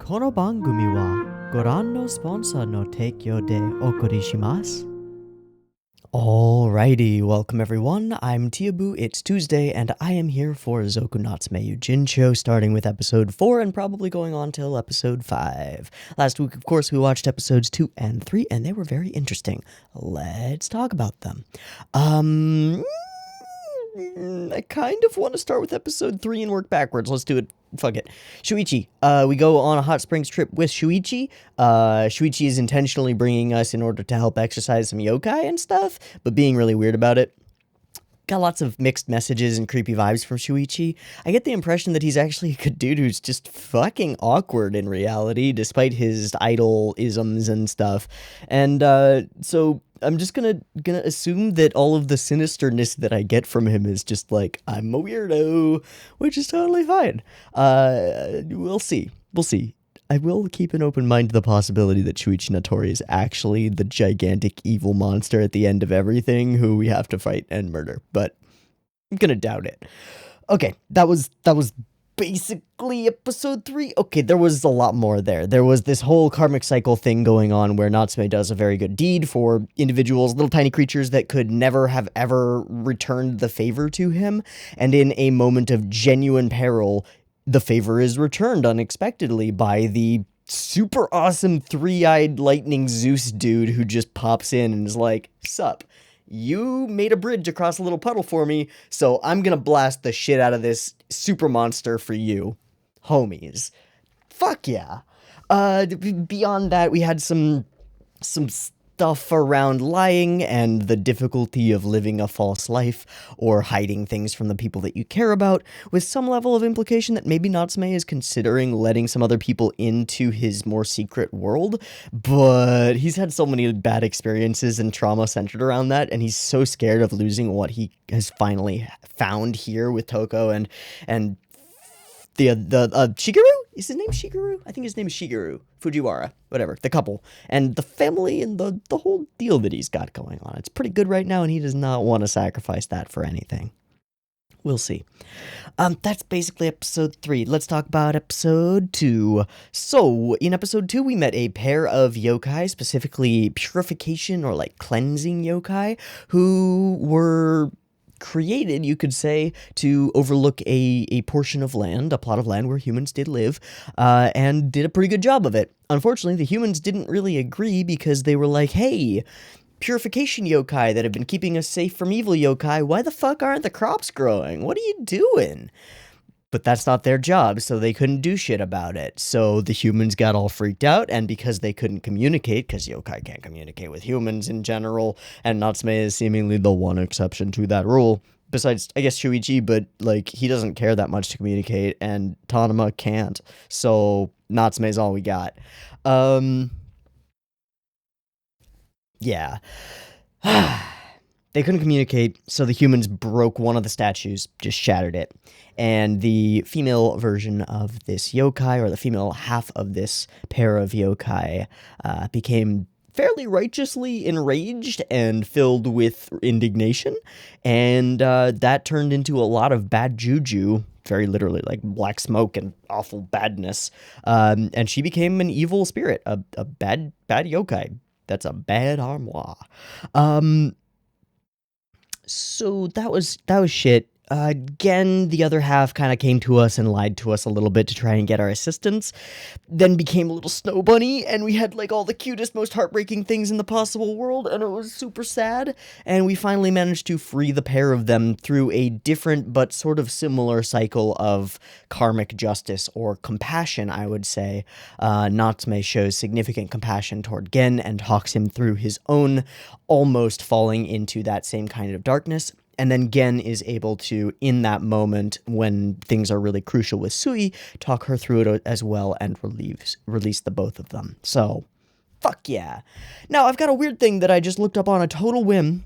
この番組はご覧のスポンサーの提供でお送りします。Alrighty, welcome everyone. I'm Teeaboo, it's Tuesday, and I am here for Zoku Natsume Yuujinchou, starting with episode 4 and probably going on till episode 5. Last week, of course, we watched episodes 2 and 3, and they were very interesting. Let's talk about them. I kind of want to start with episode 3 and work backwards. Let's do it. Fuck it. Shuichi. We go on a hot springs trip with Shuichi. Shuichi is intentionally bringing us in order to help exercise some yokai and stuff, but being really weird about it. Got lots of mixed messages and creepy vibes from Shuichi. I get the impression that he's actually a good dude who's just fucking awkward in reality, despite his idol-isms and stuff. And, so I'm just gonna assume that all of the sinisterness that I get from him is just like, I'm a weirdo, which is totally fine. We'll see. I will keep an open mind to the possibility that Shuichi Natori is actually the gigantic evil monster at the end of everything who we have to fight and murder, but I'm gonna doubt it. Okay, that was basically episode 3. Okay, there was a lot more there. There was this whole karmic cycle thing going on where Natsume does a very good deed for individuals, little tiny creatures that could never have ever returned the favor to him, and in a moment of genuine peril, the favor is returned unexpectedly by the super awesome three-eyed lightning Zeus dude who just pops in and is like, sup, you made a bridge across a little puddle for me, so I'm gonna blast the shit out of this super monster for you, homies. Fuck yeah. Beyond that, we had some stuff around lying and the difficulty of living a false life or hiding things from the people that you care about, with some level of implication that maybe Natsume is considering letting some other people into his more secret world, but he's had so many bad experiences and trauma centered around that, and he's so scared of losing what he has finally found here with Toko and the Shigeru? Is his name Shigeru? I think his name is Shigeru. Fujiwara. Whatever. The couple. And the family and the whole deal that he's got going on. It's pretty good right now, and he does not want to sacrifice that for anything. We'll see. That's basically episode 3. Let's talk about episode 2. So, in episode 2, we met a pair of yokai, specifically purification or like cleansing yokai, who were created, you could say, to overlook a portion of land, a plot of land where humans did live, and did a pretty good job of it. Unfortunately, the humans didn't really agree because they were like, hey, purification yokai that have been keeping us safe from evil yokai, why the fuck aren't the crops growing? What are you doing? But that's not their job, so they couldn't do shit about it. So the humans got all freaked out, and because they couldn't communicate, because yokai can't communicate with humans in general, and Natsume is seemingly the one exception to that rule, besides, I guess, Shuichi, but, like, he doesn't care that much to communicate, and Tanama can't, so Natsume's all we got. Yeah. They couldn't communicate, so the humans broke one of the statues, just shattered it. And the female version of this yokai, or the female half of this pair of yokai, became fairly righteously enraged and filled with indignation. And that turned into a lot of bad juju, very literally, like black smoke and awful badness. And she became an evil spirit, a bad yokai. That's a bad armoire. So that was shit. Again, the other half kind of came to us and lied to us a little bit to try and get our assistance, then became a little snow bunny, and we had like all the cutest, most heartbreaking things in the possible world, and it was super sad, and we finally managed to free the pair of them through a different but sort of similar cycle of karmic justice, or compassion, I would say. Natsume shows significant compassion toward Gen and talks him through his own almost falling into that same kind of darkness. And then Gen is able to, in that moment, when things are really crucial with Sui, talk her through it as well and release the both of them. So, fuck yeah. Now, I've got a weird thing that I just looked up on a total whim,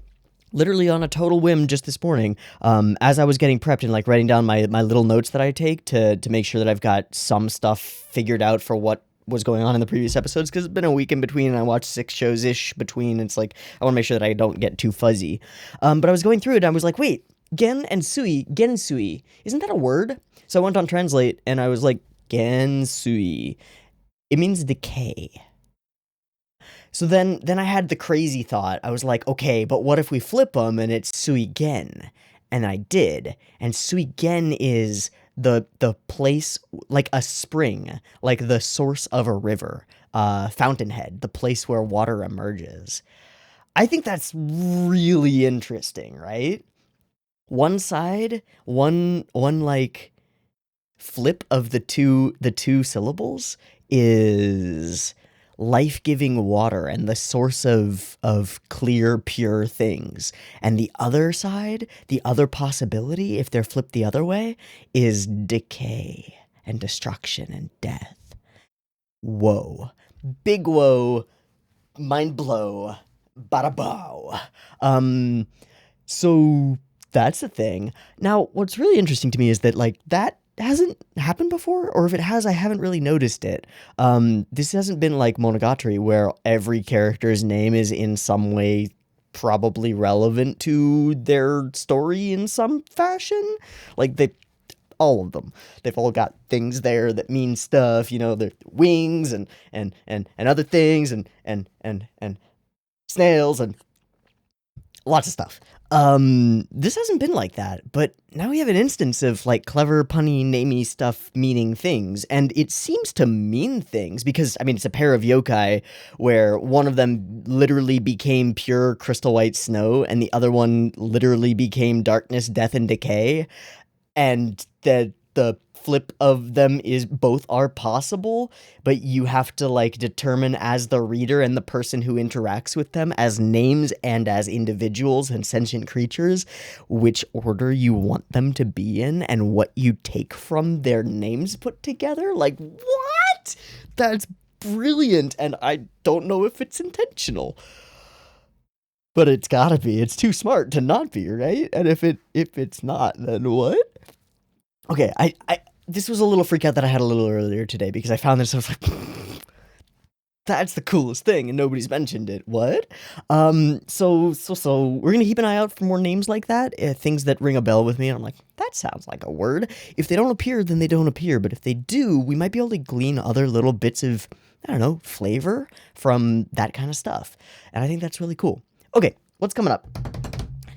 literally on a total whim just this morning, as I was getting prepped and like writing down my little notes that I take to make sure that I've got some stuff figured out for what was going on in the previous episodes, because it's been a week in between and I watched 6 shows-ish between. It's like, I want to make sure that I don't get too fuzzy. But I was going through it and I was like, wait, Gen and Sui, isn't that a word? So I went on Translate and I was like, Gen Sui. It means decay. So then I had the crazy thought. I was like, okay, but what if we flip them and it's Suigen? And I did. And Suigen is the place, like a spring, like the source of a river, fountainhead, the place where water emerges. I think that's really interesting, right? One side, one like flip of the two syllables is life-giving water and the source of clear, pure things. And the other side, the other possibility, if they're flipped the other way, is decay and destruction and death. Whoa. Big whoa. Mind blow. Bada bow. So that's the thing. Now, what's really interesting to me is that, like, that hasn't happened before, or if it has, I haven't really noticed it. This hasn't been like Monogatari, where every character's name is in some way probably relevant to their story in some fashion. Like, all of them, they've all got things there that mean stuff, you know, their wings and other things and snails and lots of stuff. This hasn't been like that, but now we have an instance of like clever, punny, namey stuff meaning things, and it seems to mean things because, I mean, it's a pair of yokai where one of them literally became pure crystal white snow and the other one literally became darkness, death, and decay, and the flip of them is both are possible, but you have to like determine as the reader and the person who interacts with them as names and as individuals and sentient creatures which order you want them to be in and what you take from their names put together. Like, what? That's brilliant, and I don't know if it's intentional. But it's gotta be. It's too smart to not be, right? And if it's not, then what? Okay, I this was a little freak out that I had a little earlier today because I found this. I was like, that's the coolest thing, and nobody's mentioned it. What? So we're gonna keep an eye out for more names like that, things that ring a bell with me. And I'm like, that sounds like a word. If they don't appear, then they don't appear. But if they do, we might be able to glean other little bits of, I don't know, flavor from that kind of stuff. And I think that's really cool. Okay, what's coming up?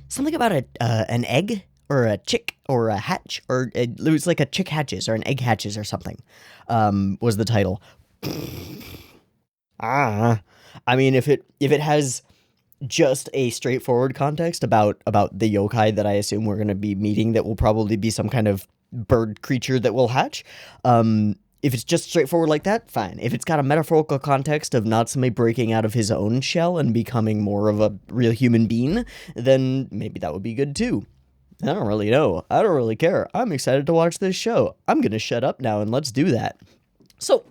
Something about an egg or a chick or a hatch, or it was like a chick hatches or an egg hatches or something. Was the title. I mean, if it has just a straightforward context about the yokai that I assume we're going to be meeting, that will probably be some kind of bird creature that will hatch. If it's just straightforward like that, fine. If it's got a metaphorical context of Natsume breaking out of his own shell and becoming more of a real human being, then maybe that would be good too. I don't really know. I don't really care. I'm excited to watch this show. I'm going to shut up now and let's do that. So,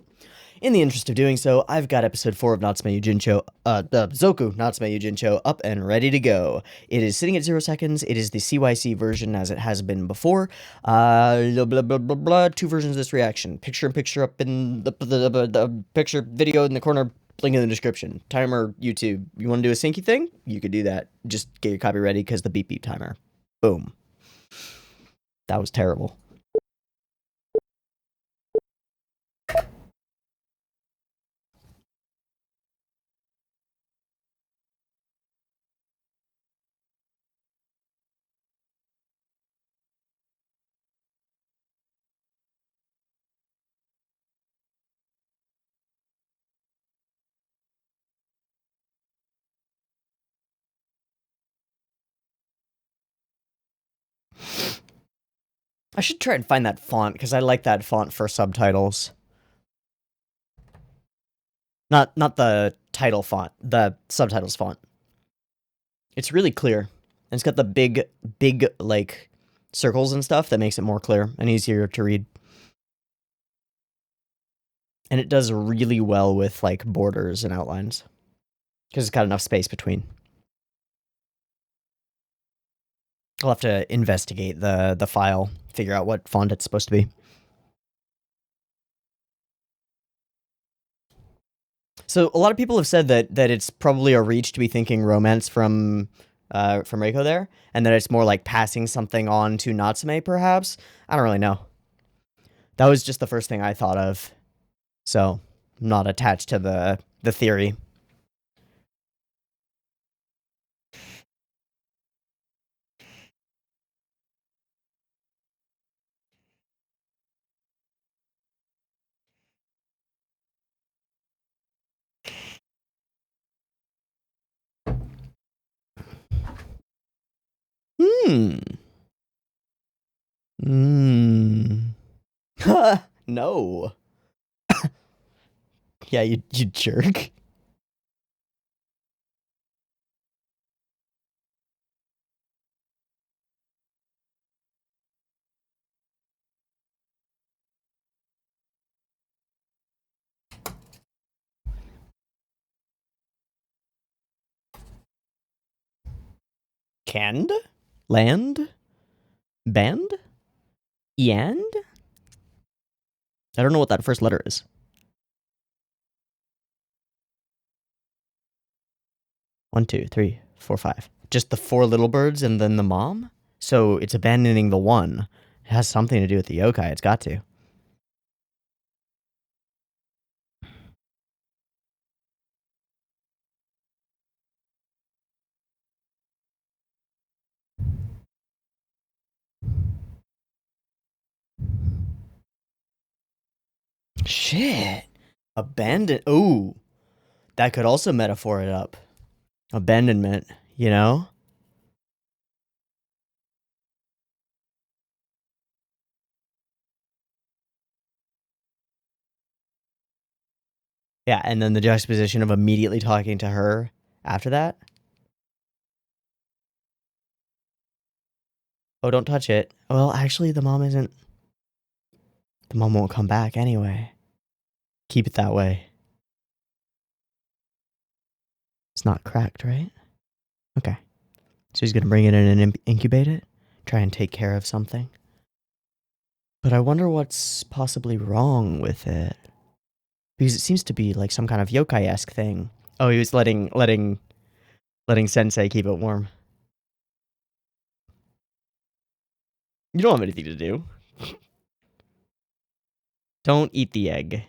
in the interest of doing so, I've got episode 4 of Natsume Yuujinchou, the Zoku Natsume Yuujinchou up and ready to go. It is sitting at 0 seconds. It is the CYC version as it has been before. Blah, blah, blah, blah, blah. 2 versions of this reaction. Picture up in the picture video in the corner. Link in the description. Timer, YouTube. You want to do a syncy thing? You could do that. Just get your copy ready because the beep beep timer. Boom. That was terrible. I should try and find that font, because I like that font for subtitles. Not the title font, the subtitles font. It's really clear. And it's got the big, like, circles and stuff that makes it more clear and easier to read. And it does really well with, like, borders and outlines. Because it's got enough space between. I'll have to investigate the file, figure out what font it's supposed to be. So a lot of people have said that it's probably a reach to be thinking romance from Reiko there, and that it's more like passing something on to Natsume, perhaps. I don't really know. That was just the first thing I thought of. So not attached to the theory. No. Yeah, you jerk. Canned? Land? Band? End? I don't know what that first letter is. One, two, three, four, five. Just the four little birds and then the mom? So it's abandoning the one. It has something to do with the yokai. It's got to. Shit. Abandon. Ooh. That could also metaphor it up. Abandonment, you know? Yeah, and then the juxtaposition of immediately talking to her after that. Oh, don't touch it. Well, actually, the mom isn't. The mom won't come back anyway. Keep it that way. It's not cracked, right? Okay. So he's going to bring it in and incubate it? Try and take care of something? But I wonder what's possibly wrong with it. Because it seems to be like some kind of yokai-esque thing. Oh, he was letting Sensei keep it warm. You don't have anything to do. Don't eat the egg.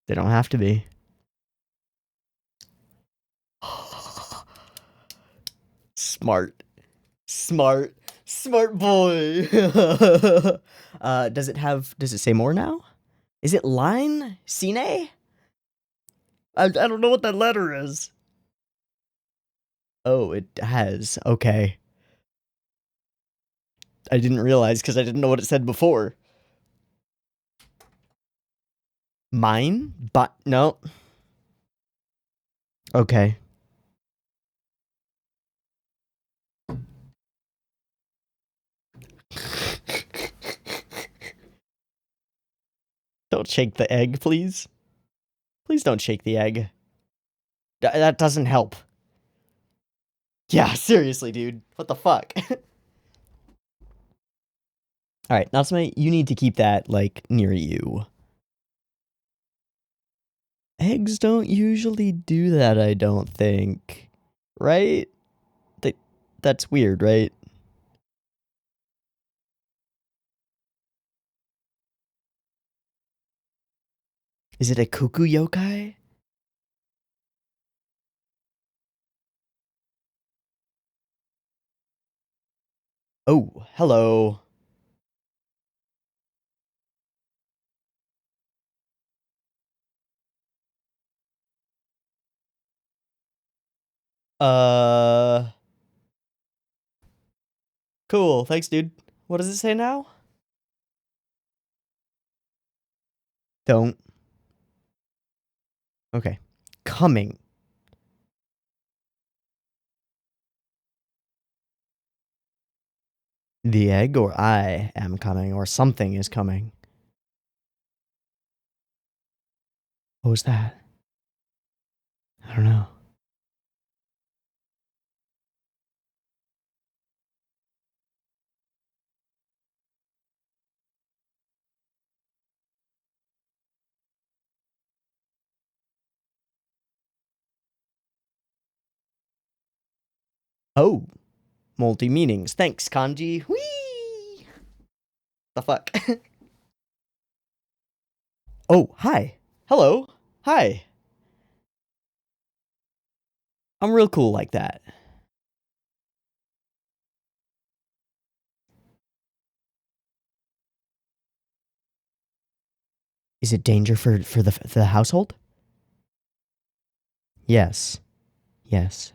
They don't have to be. Smart. Smart. Smart boy. Does it say more now? Is it line? Sine? I don't know what that letter is. Oh, it has. Okay. I didn't realize because I didn't know what it said before. Mine? But no. Okay. Don't shake the egg, please. Please don't shake the egg. That doesn't help. Yeah, seriously, dude. What the fuck? Alright, Natsume, you need to keep that, like, near you. Eggs don't usually do that, I don't think. Right? That's weird, right? Is it a cuckoo yokai? Oh, hello. Cool. Thanks, dude. What does it say now? Don't. Okay. Coming. The egg, or I am coming, or something is coming. What was that? I don't know. Oh. Multi-meanings. Thanks, kanji. Whee! The fuck? Oh, hi. Hello. Hi. I'm real cool like that. Is it danger for the household? Yes. Yes.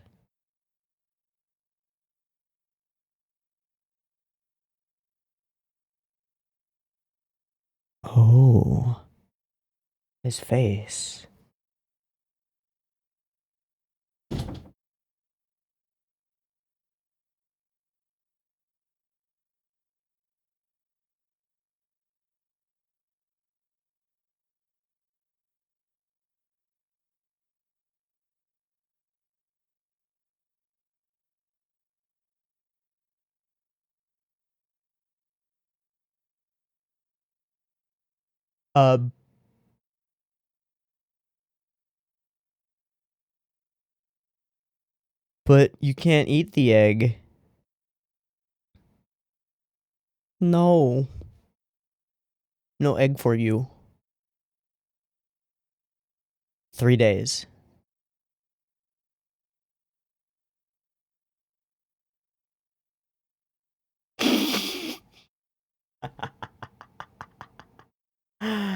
Oh. His face. Uh, but you can't eat the egg. No. No egg for you. 3 days.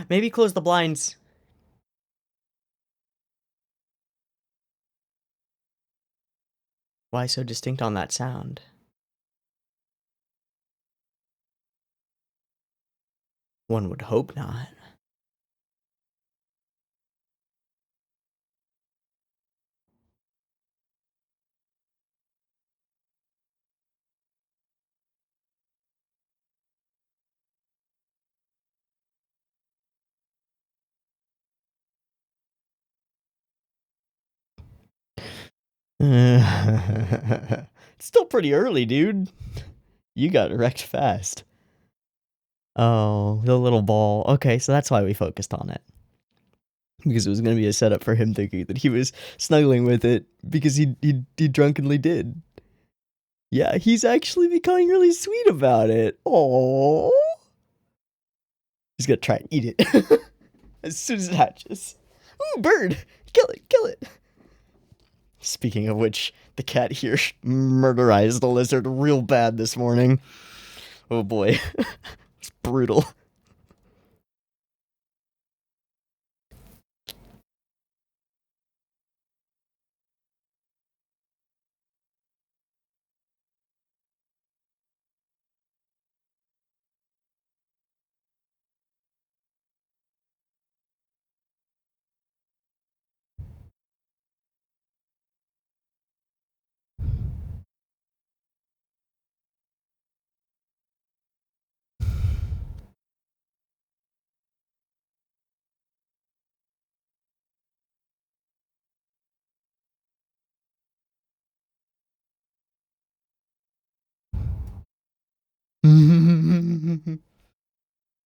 Maybe close the blinds. Why so distinct on that sound? One would hope not. It's still pretty early, dude. You got wrecked fast. Oh, the little ball. Okay, so that's why we focused on it. Because it was going to be a setup for him thinking that he was snuggling with it because he drunkenly did. Yeah, he's actually becoming really sweet about it. Oh, he's gonna try and eat it as soon as it hatches. Ooh, bird! Kill it! Kill it! Speaking of which, the cat here murderized the lizard real bad this morning. Oh boy, it's brutal.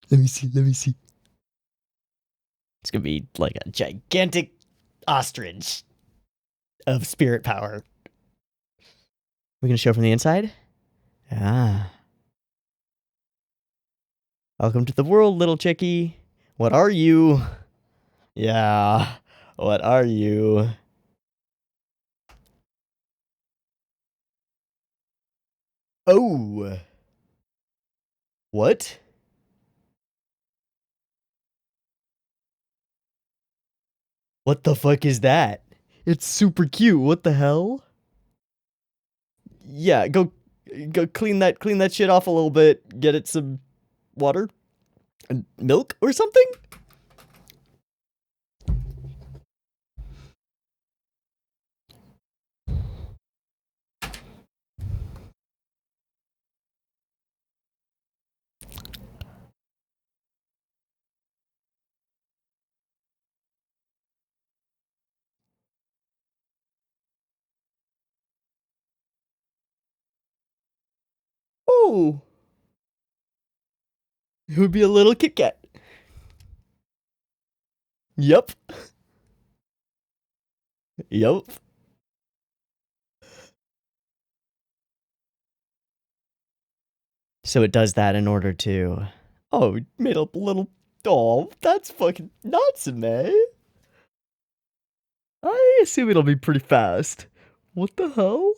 Let me see. Let me see. It's gonna be like a gigantic ostrich of spirit power. We're gonna show from the inside. Ah. Welcome to the world, little chickie. What are you? Yeah. What are you? Oh. What? What the fuck is that? It's super cute. What the hell? Yeah, go clean that shit off a little bit. Get it some water and milk or something? Oh. It would be a little Kit Kat. Yup. Yup. So it does that in order to... Oh, it made a little Oh, that's fucking Natsume. I assume it'll be pretty fast. What the hell?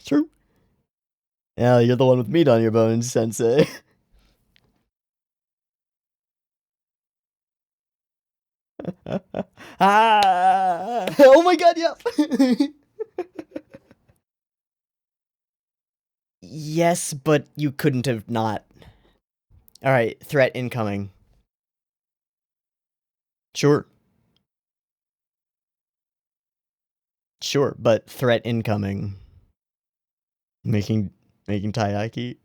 True. Yeah, you're the one with meat on your bones, Sensei. Oh my god, yep. Yes, but you couldn't have not. Alright, threat incoming. Sure. Sure, but threat incoming. Making taiyaki.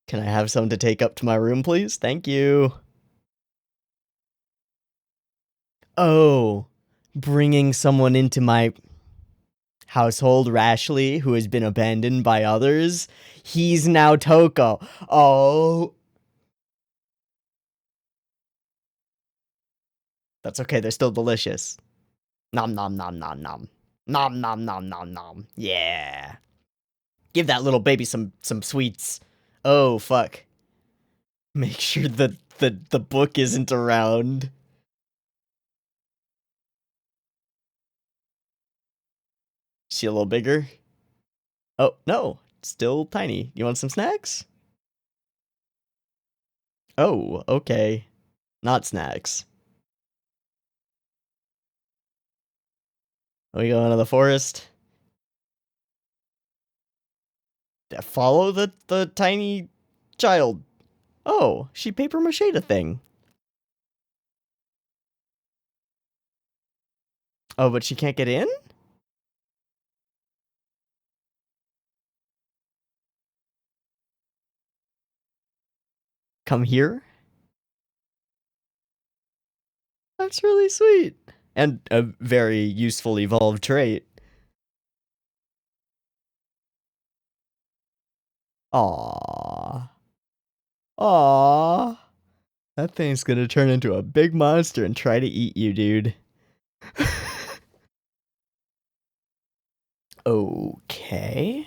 Can I have some to take up to my room, please? Thank you. Oh, bringing someone into my household rashly who has been abandoned by others. He's now Toko. Oh. That's okay, they're still delicious. Nom nom nom nom nom. Nom nom nom nom nom. Yeah. Give that little baby some sweets. Oh, fuck. Make sure that the book isn't around. She a little bigger? Oh, no. Still tiny. You want some snacks? Oh, okay. Not snacks. Are we going to the forest? Follow the tiny child. Oh, she paper mache a thing. Oh, but she can't get in? Come here? That's really sweet. And a very useful evolved trait. Aww. Aww. That thing's gonna turn into a big monster and try to eat you, dude. Okay.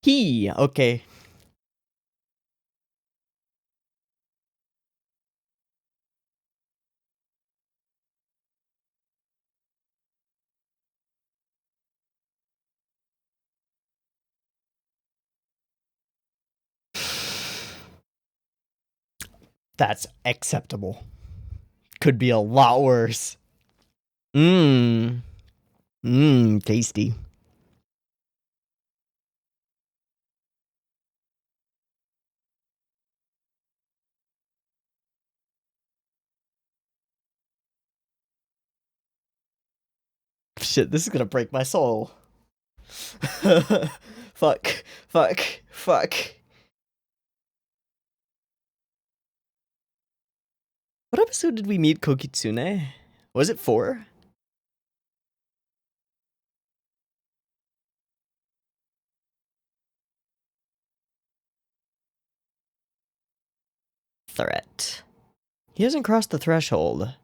Okay. That's acceptable. Could be a lot worse. Mmm. Mmm, tasty. Shit, this is gonna break my soul. Fuck. Fuck. Fuck. What episode did we meet Kokitsune? Was it 4? Threat. He hasn't crossed the threshold.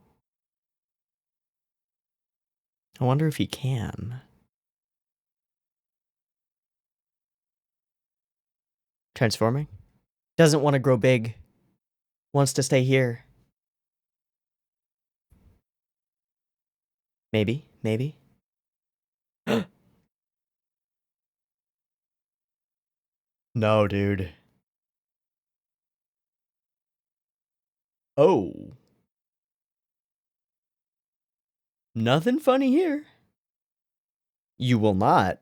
I wonder if he can. Transforming? Doesn't want to grow big. Wants to stay here. Maybe. No, dude. Oh. Nothing funny here. You will not.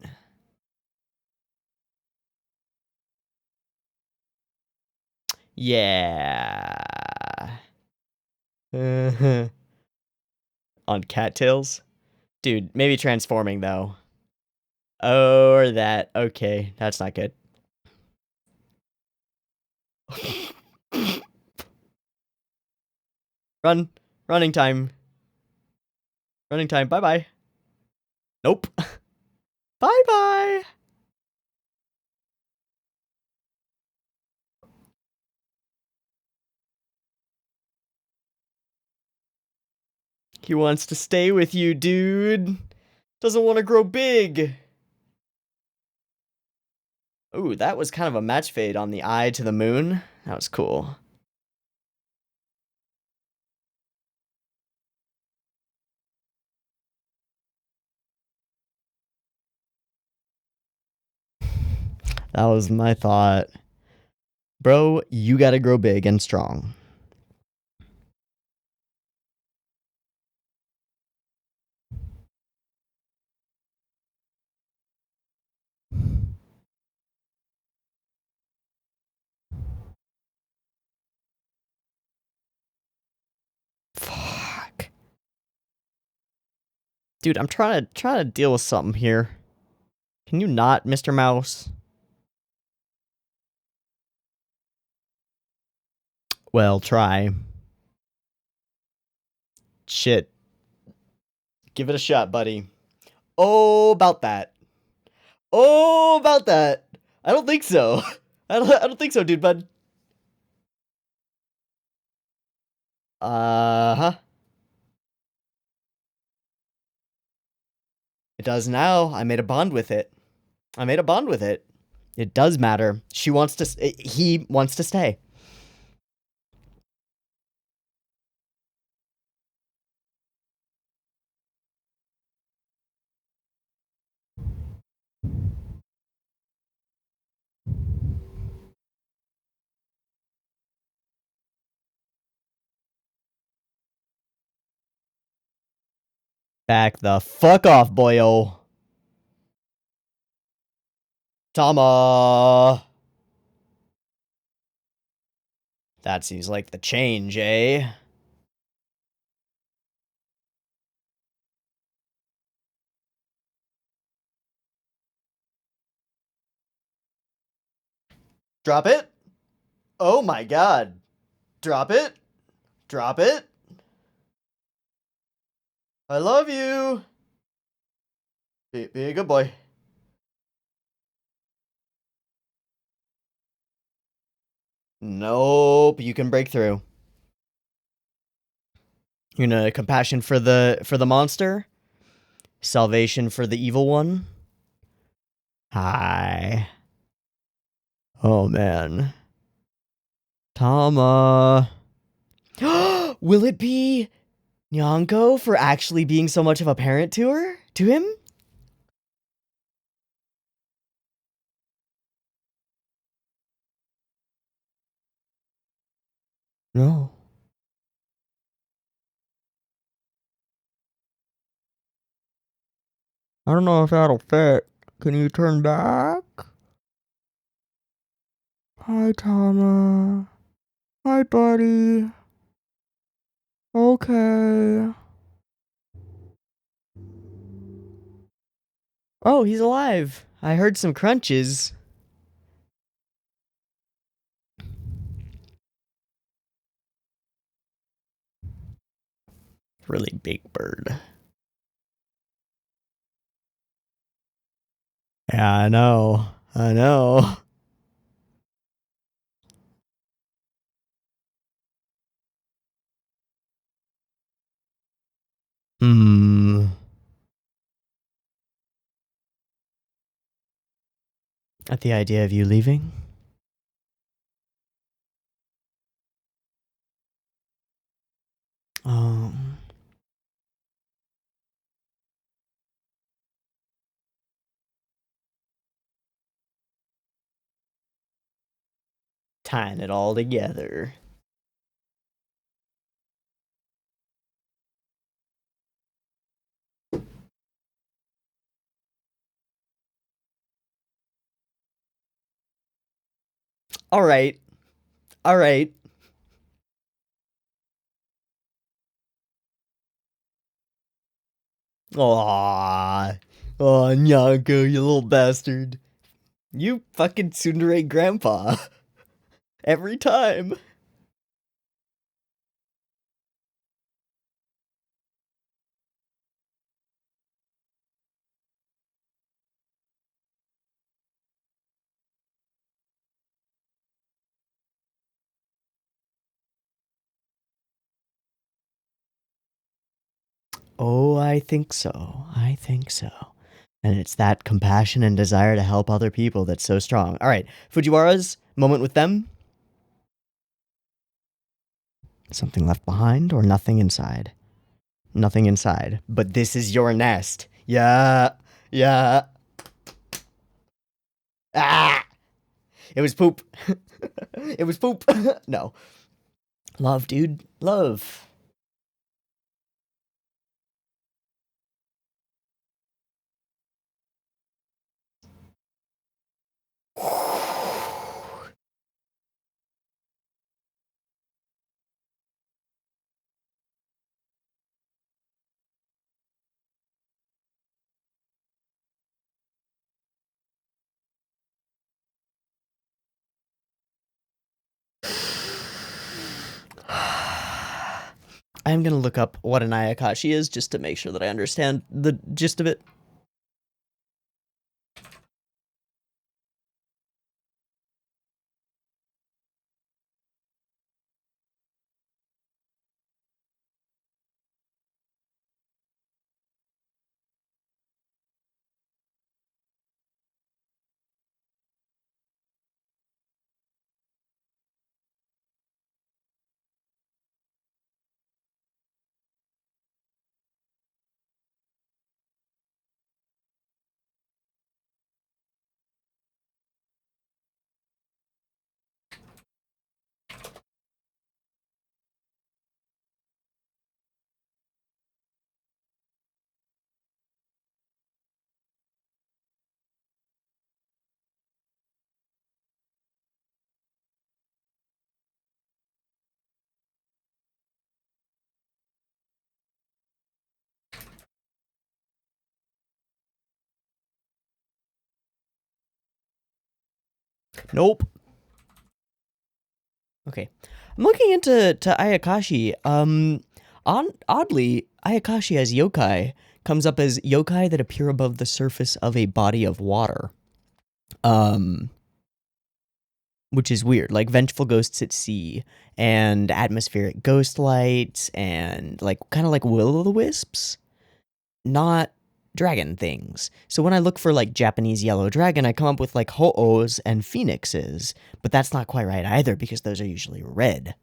Yeah. On cattails? Dude, maybe transforming, though. Oh, or that. Okay, that's not good. Run. Running time. Running time. Bye-bye. Nope. Bye-bye. He wants to stay with you, dude. Doesn't want to grow big. Ooh, that was kind of a match fade on the eye to the moon. That was cool. That was my thought. Bro, you gotta grow big and strong. Fuck. Dude, I'm trying to deal with something here. Can you not, Mr. Mouse? Well, try. Shit. Give it a shot, buddy. Oh, about that. Oh, about that. I don't think so. I don't think so, dude, bud. Uh-huh. It does now. I made a bond with it. I made a bond with it. It does matter. She wants to... He wants to stay. Back the fuck off, boyo. Tama. That seems like the change, eh? Drop it. Oh my god. Drop it. Drop it. I love you. Be a good boy. Nope, you can break through. You're gonna compassion for the monster? Salvation for the evil one? Hi. Oh man. Tama. Will it be Nyanko for actually being so much of a parent to her? To him? No. I don't know if that'll fit. Can you turn back? Hi, Tama. Hi, buddy. Okay. Oh, he's alive. I heard some crunches. Really big bird. Yeah, I know. I know. Hmm. At the idea of you leaving? Um. Tying it all together. All right. All right. Aww. Oh, Nyanko, you little bastard. You fucking tsundere grandpa. Every time. Oh, I think so. I think so. And it's that compassion and desire to help other people that's so strong. All right, Fujiwara's moment with them. Something left behind or nothing inside? Nothing inside. But this is your nest. Yeah. Yeah. Ah! It was poop. It was poop. No. Love, dude. Love. I'm gonna look up what an Ayakashi is just to make sure that I understand the gist of it. Nope. Okay. I'm looking into Ayakashi. Oddly, Ayakashi as yokai comes up as yokai that appear above the surface of a body of water. Which is weird. Like vengeful ghosts at sea and atmospheric ghost lights and like kind of like will-o'-the-wisps, not dragon things. So when I look for like Japanese yellow dragon, I come up with like ho'os and phoenixes, but that's not quite right either because those are usually red.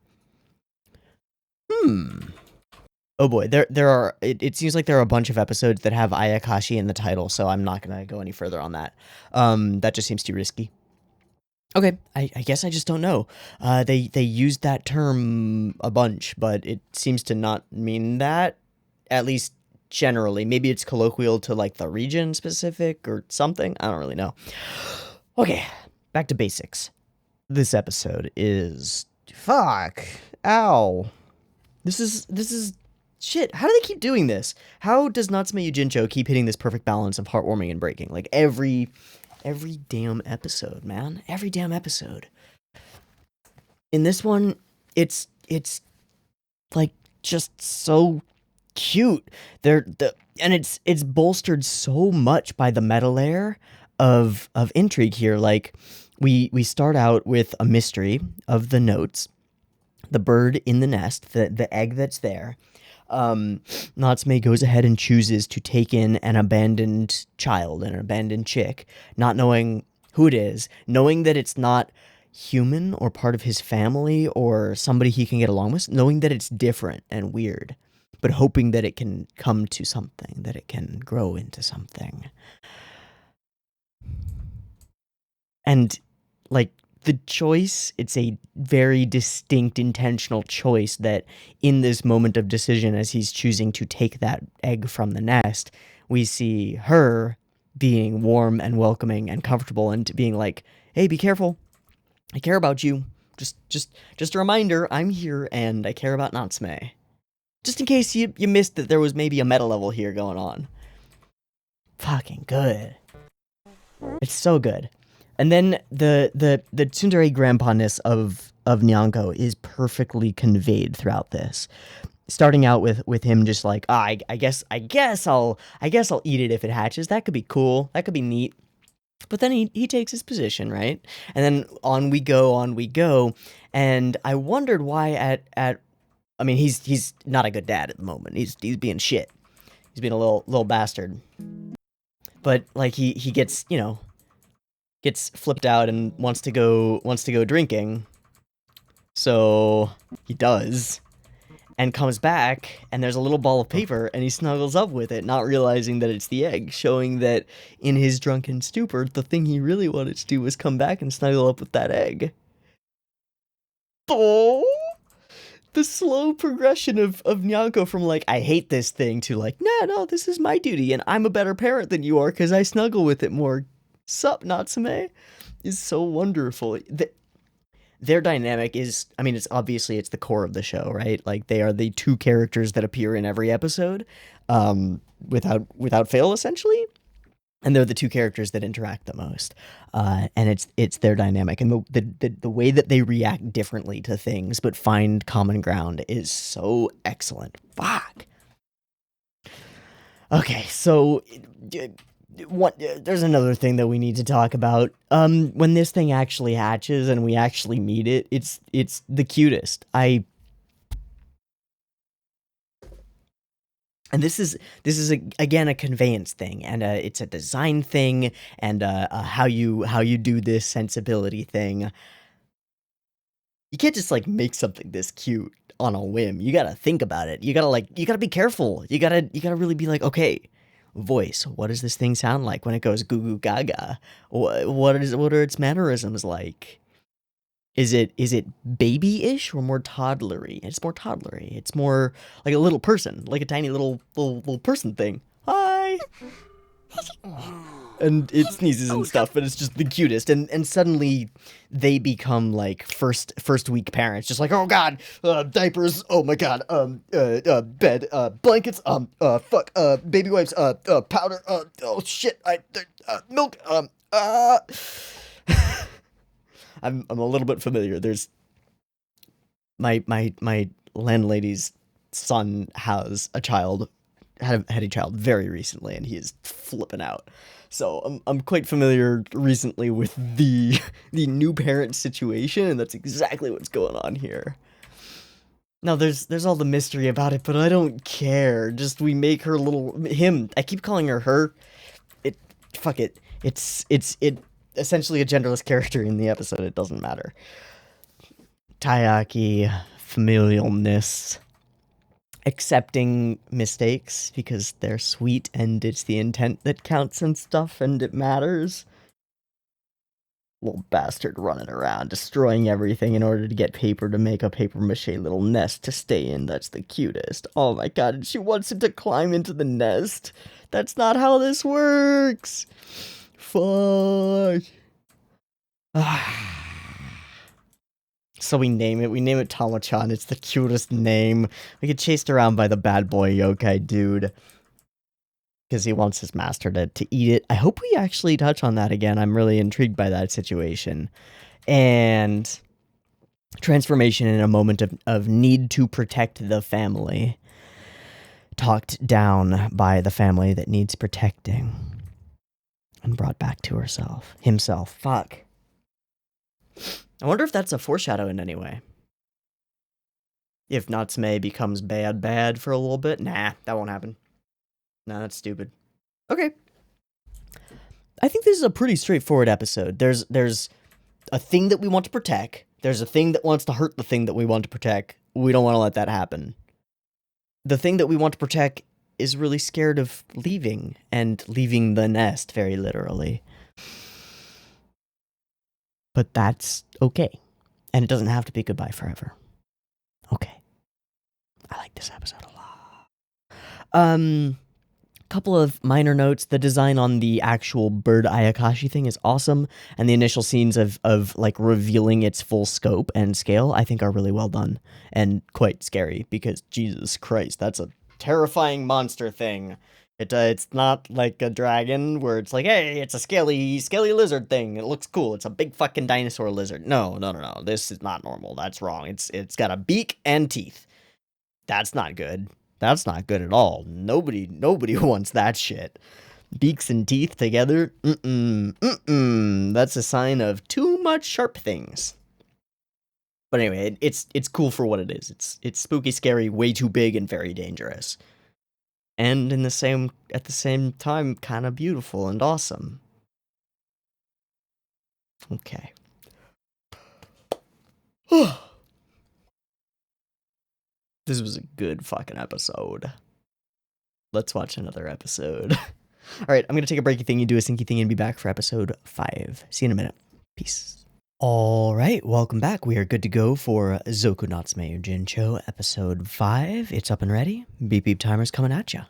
Oh boy, there are. It seems like there are a bunch of episodes that have Ayakashi in the title, so I'm not gonna go any further on that. That just seems too risky. Okay, I guess I just don't know. They used that term a bunch, but it seems to not mean that. At least generally, maybe it's colloquial to like the region specific or something. I don't really know. Okay, back to basics. This episode is fuck. Ow. This is shit. How do they keep doing this? How does Natsume Yuujinchou keep hitting this perfect balance of heartwarming and breaking? Like every damn episode, man. Every damn episode. In this one, it's like just so cute. And it's bolstered so much by the meta layer of intrigue here. Like we start out with a mystery of the notes, the bird in the nest, the egg that's there. Natsume goes ahead and chooses to take in an abandoned child, an abandoned chick, not knowing who it is, knowing that it's not human or part of his family or somebody he can get along with, knowing that it's different and weird, but hoping that it can come to something, that it can grow into something. And like the choice, it's a very distinct intentional choice that in this moment of decision, as he's choosing to take that egg from the nest, we see her being warm and welcoming and comfortable and being like, hey, be careful, I care about you, just a reminder, I'm here and I care about Natsume, just in case you missed that there was maybe a meta level here going on. Fucking good. It's so good. And then the tsundere grandpa-ness of Nyanko is perfectly conveyed throughout this. Starting out with him just like, I guess I'll eat it if it hatches. That could be cool. That could be neat. But then he takes his position, right? And then on we go. And I wondered why I mean, he's not a good dad at the moment. He's being shit. He's being a little bastard. But like he gets, gets flipped out and wants to go drinking. So he does. And comes back, and there's a little ball of paper, and he snuggles up with it, not realizing that it's the egg, showing that in his drunken stupor, the thing he really wanted to do was come back and snuggle up with that egg. Oh! The slow progression of Nyanko from, like, I hate this thing, to, like, no, this is my duty, and I'm a better parent than you are, because I snuggle with it more. Sup, Natsume? Is so wonderful. Their dynamic is, I mean, it's the core of the show, right? Like, they are the two characters that appear in every episode, without fail, essentially. And they're the two characters that interact the most. And it's their dynamic. And the way that they react differently to things, but find common ground, is so excellent. Fuck. Okay, so there's another thing that we need to talk about. When this thing actually hatches and we actually meet it, it's the cutest. And this is again a conveyance thing, and it's a design thing, and how you do this sensibility thing. You can't just like make something this cute on a whim. You gotta think about it. You gotta be careful. You gotta really be like, okay, voice, what does this thing sound like when it goes goo goo gaga? What are its mannerisms like? Is it baby-ish or more toddlery? It's more toddlery. It's more like a little person, like a tiny little person thing. Hi. And it sneezes and stuff, but it's just the cutest. And suddenly they become like first week parents, just like, oh god, diapers, oh my god, bed, blankets, fuck, baby wipes, powder, oh shit, milk, I'm a little bit familiar. There's my landlady's son has a child, had a child very recently, and he is flipping out. So I'm quite familiar recently with the new parent situation, and that's exactly what's going on here. Now there's all the mystery about it, but I don't care. Just we make her him. I keep calling her her. Fuck it. It's essentially a genderless character in the episode. It doesn't matter. Taiyaki, familialness, accepting mistakes because they're sweet and it's the intent that counts and stuff and it matters. Little bastard running around destroying everything in order to get paper to make a paper mache little nest to stay in. That's the cutest. Oh my god, and she wants him to climb into the nest. That's not how this works. Fuck. So we name it Tama-chan. It's the cutest name. We get chased around by the bad boy yokai dude because he wants his master to eat it. I hope we actually touch on that again. I'm really intrigued by that situation. And transformation in a moment of need to protect the family. Talked down by the family that needs protecting. And brought back to himself. Fuck. I wonder if that's a foreshadow in any way. If Natsume becomes bad for a little bit. Nah, that won't happen. Nah, that's stupid. Okay. I think this is a pretty straightforward episode. There's a thing that we want to protect. There's a thing that wants to hurt the thing that we want to protect. We don't want to let that happen. The thing that we want to protect is really scared of leaving, and leaving the nest, very literally. But that's okay. And it doesn't have to be goodbye forever. Okay. I like this episode a lot. Couple of minor notes. The design on the actual bird Ayakashi thing is awesome, and the initial scenes of like revealing its full scope and scale I think are really well done and quite scary because Jesus Christ, that's a terrifying monster thing. It's not like a dragon where it's like, hey, it's a scaly lizard thing. It looks cool. It's a big fucking dinosaur lizard. No. This is not normal. That's wrong. It's got a beak and teeth. That's not good. That's not good at all. Nobody wants that shit. Beaks and teeth together? That's a sign of too much sharp things. But anyway, it's cool for what it is. It's spooky, scary, way too big, and very dangerous. and at the same time kind of beautiful and awesome. Okay. This was a good fucking episode. Let's watch another episode. All right, I'm gonna take a breaky thing, you do a sinky thing, and be back for episode 5. See you in a minute. Peace. All right, welcome back. We are good to go for Zoku Natsume Yuujinchou episode 5. It's up and ready. Beep beep timer's coming at ya.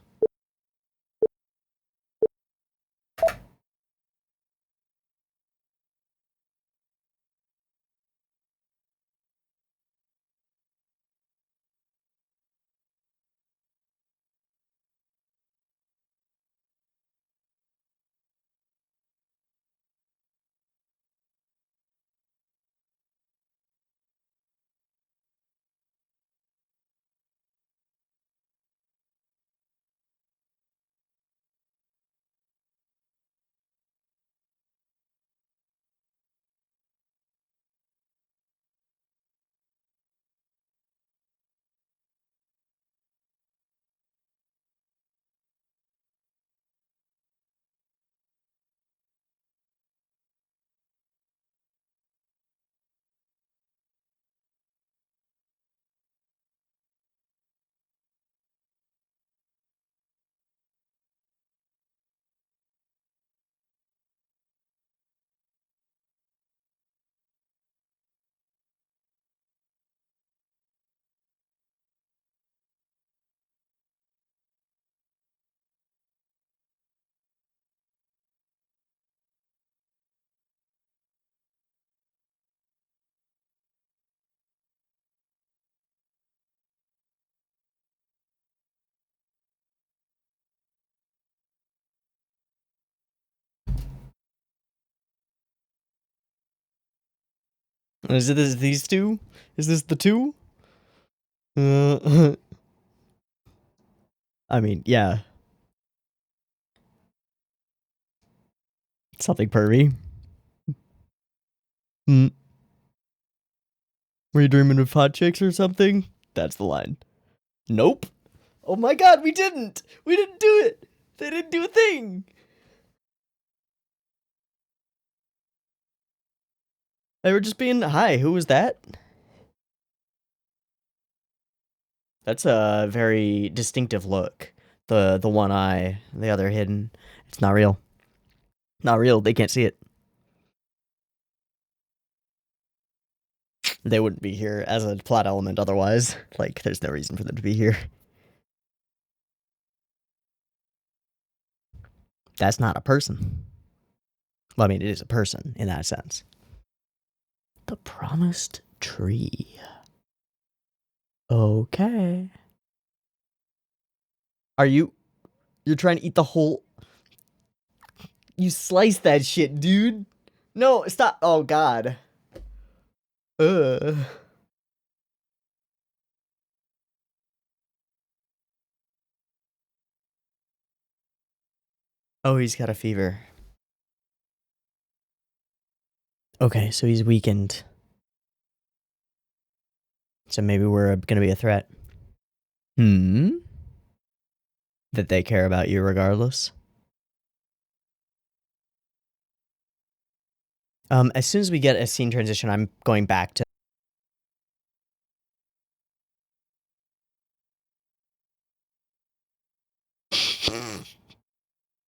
Is it these two? Is this the two? I mean, yeah. Something pervy. Were you dreaming of hot chicks or something? That's the line. Nope. Oh my god, we didn't! We didn't do it! They didn't do a thing! They were just being, hi, who was that? That's a very distinctive look. The one eye, the other hidden. It's not real. Not real, they can't see it. They wouldn't be here as a plot element otherwise. Like, there's no reason for them to be here. That's not a person. Well, I mean, it is a person in that sense. The promised tree. Okay. You're trying to eat the whole... You sliced that shit, dude. No, stop. Oh, God. Ugh. Oh, he's got a fever. Okay, so he's weakened. So maybe we're gonna be a threat. That they care about you regardless. As soon as we get a scene transition, I'm going back to...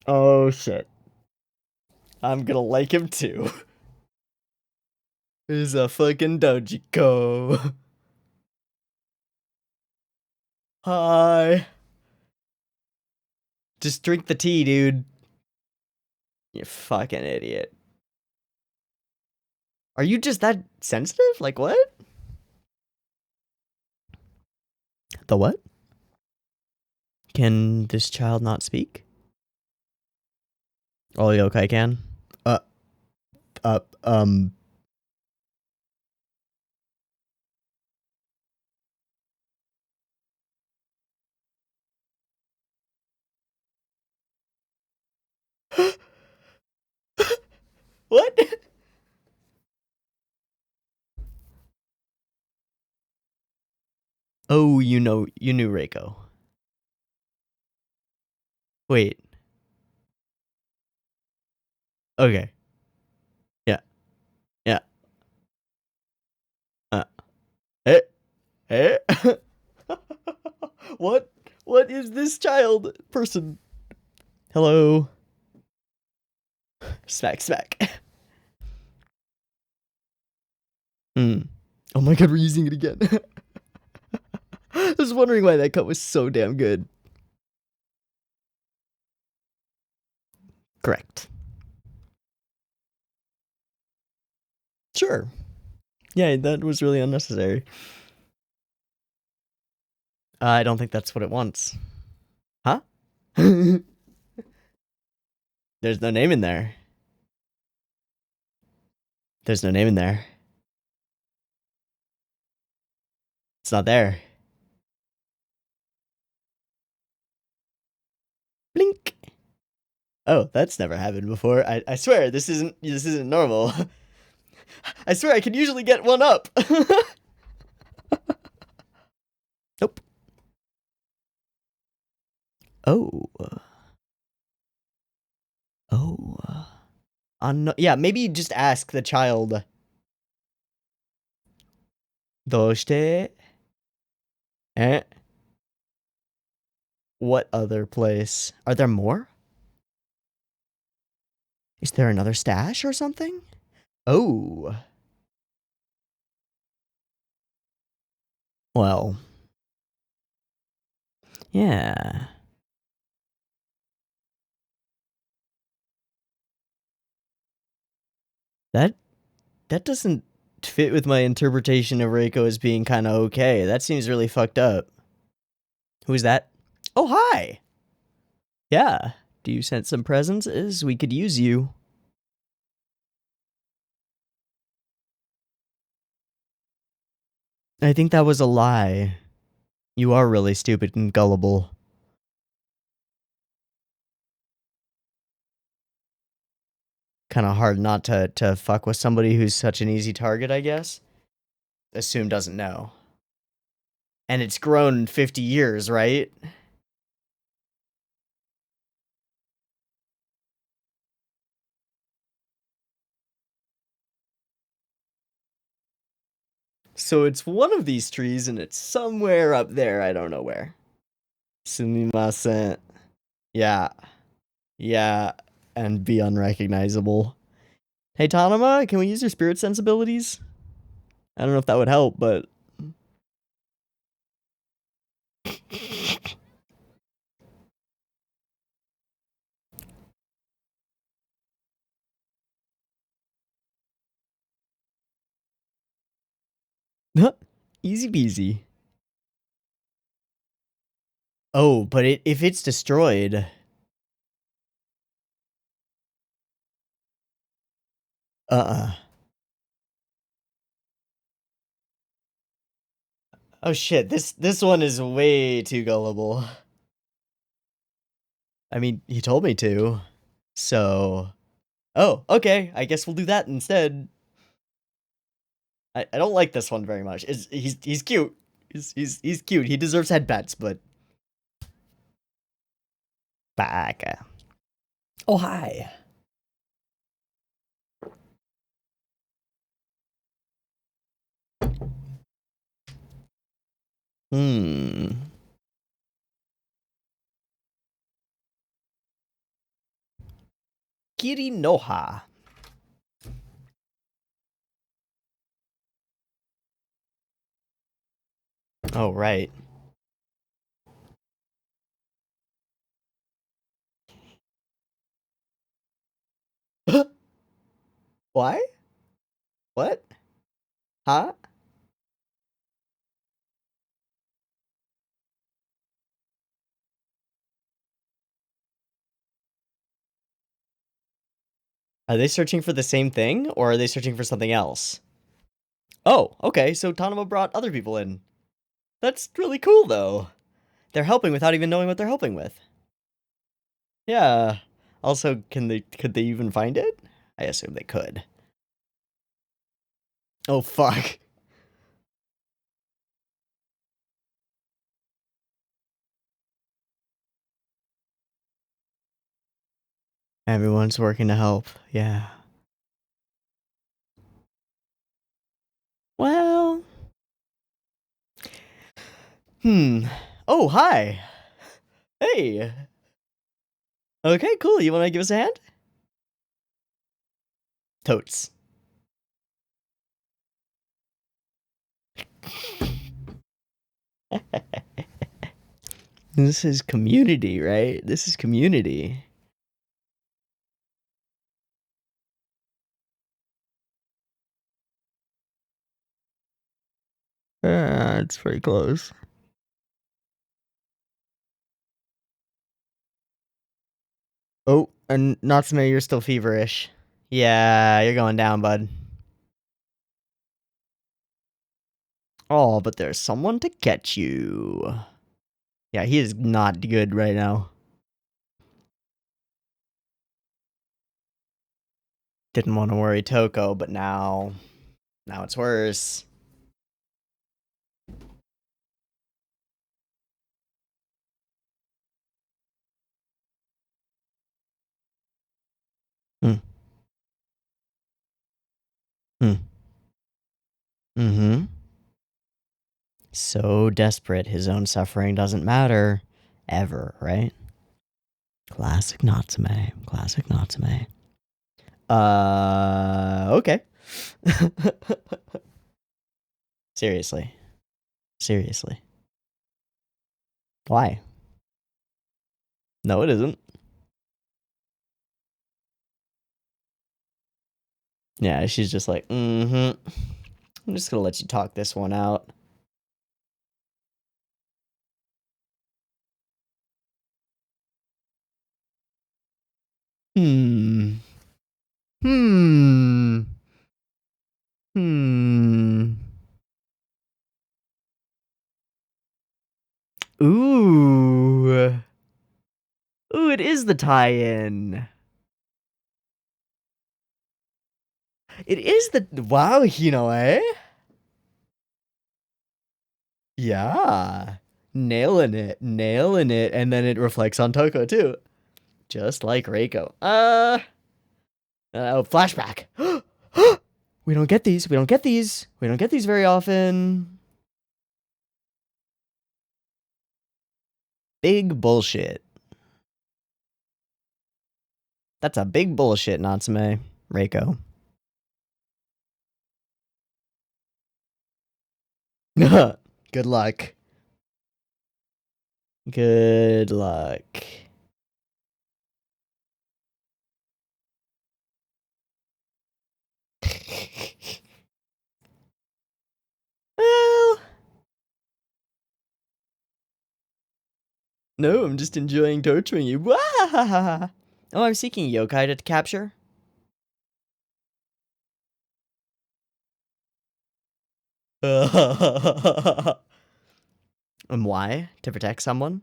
Oh, shit. I'm gonna like him too. He's a fucking Dojiko. Hi. Just drink the tea, dude. You fucking idiot. Are you just that sensitive? Like, what? The what? Can this child not speak? Oh, the yokai can? Uh, uh, um... What? Oh, you knew Reiko. Wait. Okay. Yeah. Yeah. Uh. Eh. Eh. What? What is this child person? Hello. Smack, smack. Hmm. Oh my god, we're using it again. I was wondering why that cut was so damn good. Correct. Sure. Yeah, that was really unnecessary. I don't think that's what it wants. Huh? There's no name in there. There's no name in there. It's not there. Blink. Oh, that's never happened before. I swear this isn't normal. I swear I can usually get one up. Nope. Oh. Oh. Yeah, maybe you just ask the child. Doshite? Eh? What other place? Are there more? Is there another stash or something? Oh. Well. Yeah. That doesn't fit with my interpretation of Reiko as being kind of okay. That seems really fucked up. Who is that? Oh, hi. Yeah. Do you sense some presences? We could use you. I think that was a lie. You are really stupid and gullible. Kind of hard not to fuck with somebody who's such an easy target, I guess. Assume doesn't know. And it's grown 50 years, right? So it's one of these trees and it's somewhere up there, I don't know where. Sumimasen. Yeah. Yeah. And be unrecognizable. Hey, Tanama, can we use your spirit sensibilities? I don't know if that would help, but... Easy peasy. Oh, but if it's destroyed... Oh shit, this one is way too gullible. I mean, he told me to. So... Oh, okay, I guess we'll do that instead. I don't like this one very much. He's cute. He's cute. He deserves headbats, but... Baka. Oh, hi. Kiri Noha. Oh, right. Why? What? Huh? Are they searching for the same thing, or are they searching for something else? Oh, okay, so Tanama brought other people in. That's really cool, though. They're helping without even knowing what they're helping with. Yeah. Also, could they even find it? I assume they could. Oh, fuck. Everyone's working to help. Yeah. Well. Oh, hi. Hey. Okay, cool. You want to give us a hand? Totes. This is community, right? This is community. It's pretty close. Oh, and Natsume, you're still feverish. Yeah, you're going down, bud. Oh, but there's someone to catch you. Yeah, he is not good right now. Didn't want to worry Toko, but now it's worse. Mm-hmm. So desperate, his own suffering doesn't matter. Ever, right? Classic Natsume. Classic Natsume. Okay. Seriously. Seriously. Why? No, it isn't. Yeah, she's just like, I'm just gonna let you talk this one out. Hmm. Ooh. Ooh, it is the tie-in. It is the... Wow, eh? Yeah. Nailing it. Nailing it. And then it reflects on Toko, too. Just like Reiko. Flashback. We don't get these. We don't get these. We don't get these very often. Big bullshit. That's a big bullshit, Natsume. Reiko. Good luck. Good luck. Well... No, I'm just enjoying torturing you. Oh, I'm seeking yokai to capture. And why? To protect someone?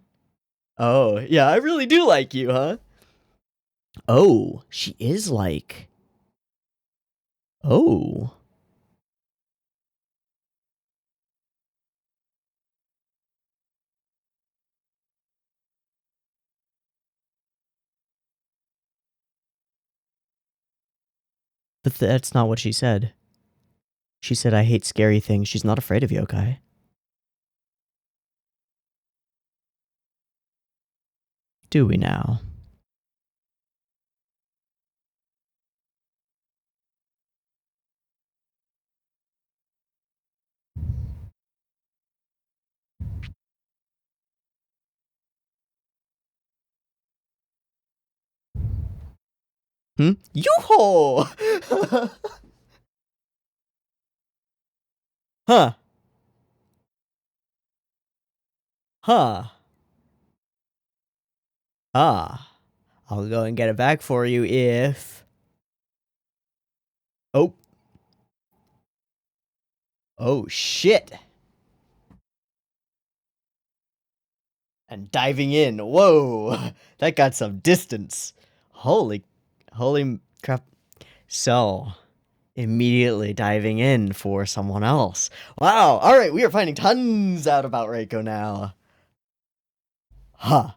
Oh, yeah, I really do like you, huh? Oh, she is like... Oh. But that's not what she said. She said, I hate scary things. She's not afraid of yokai. Do we now? Yoo-hoo! Huh. Huh. Ah. I'll go and get it back for you if... Oh. Oh, shit. And diving in. Whoa. That got some distance. Holy crap. So, immediately diving in for someone else. Wow. All right, we are finding tons out about Reiko now. Huh.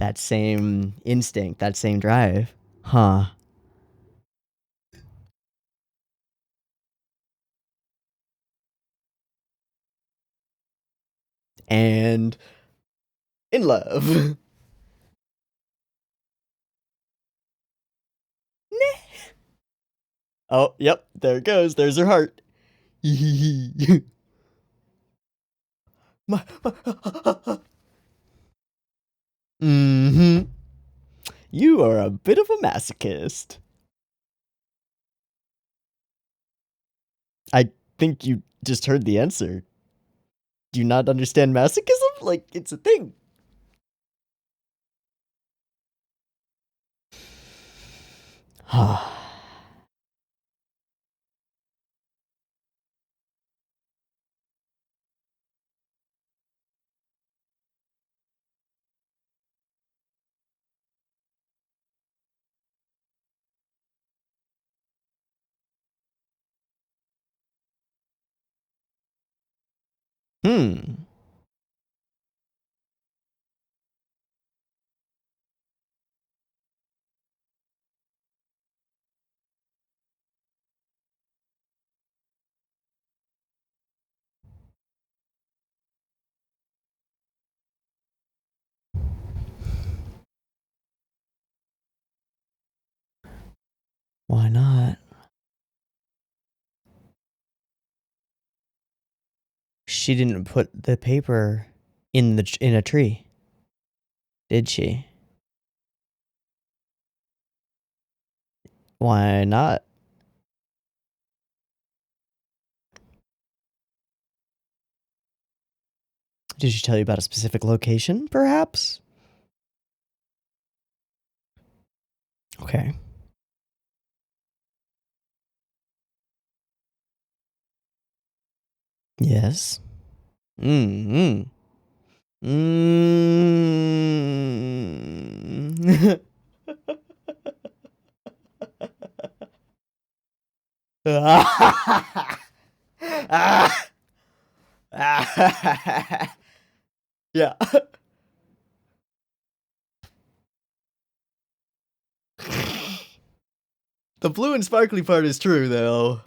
that same instinct, that same drive. Huh. And in love. Oh, yep, there it goes. There's her heart. Mm-hmm. You are a bit of a masochist. I think you just heard the answer. Do you not understand masochism? Like, it's a thing. Hmm. Why not? She didn't put the paper in a tree, did she? Why not? Did she tell you about a specific location, perhaps? Okay. Yes. Mm-hmm. Mm. Yeah. The blue and sparkly part is true, though.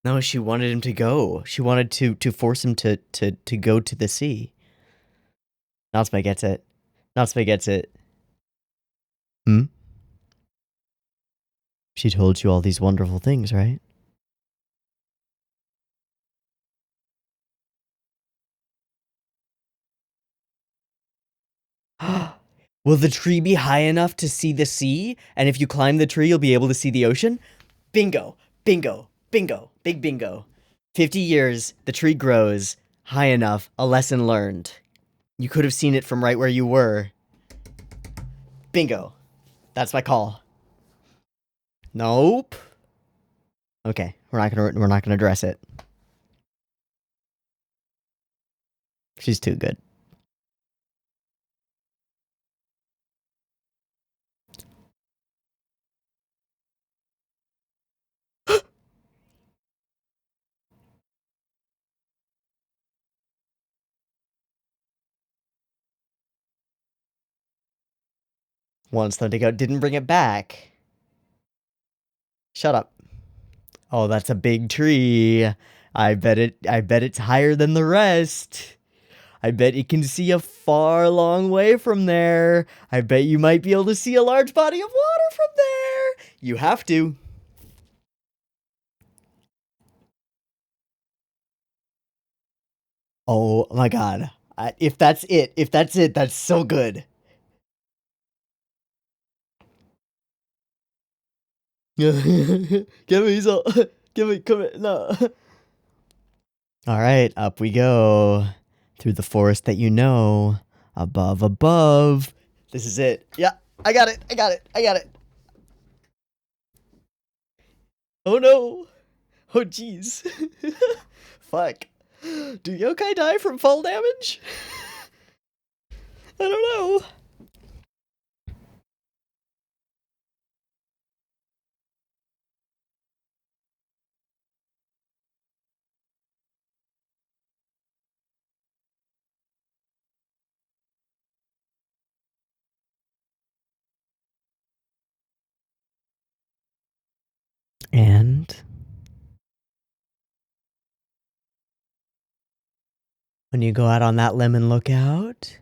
No, she wanted him to go. She wanted to force him to go to the sea. Natsume gets it. Natsume gets it. Hmm? She told you all these wonderful things, right? Will the tree be high enough to see the sea? And if you climb the tree, you'll be able to see the ocean? Bingo! Bingo! Bingo! Big bingo. 50 years, the tree grows high enough, a lesson learned. You could have seen it from right where you were. Bingo. That's my call. Nope. Okay, we're not gonna address it. She's too good. Wants them to go, didn't bring it back. Shut up. Oh, that's a big tree. I bet it's higher than the rest. I bet it can see a far long way from there. I bet you might be able to see a large body of water from there. You have to. Oh my god. If that's it, that's so good. Give me some. Give me, come here. No. Alright, up we go. Through the forest that you know. Above, above. This is it. Yeah, I got it. I got it. I got it. Oh no. Oh jeez. Fuck. Do yokai die from fall damage? I don't know. And when you go out on that limb and look out,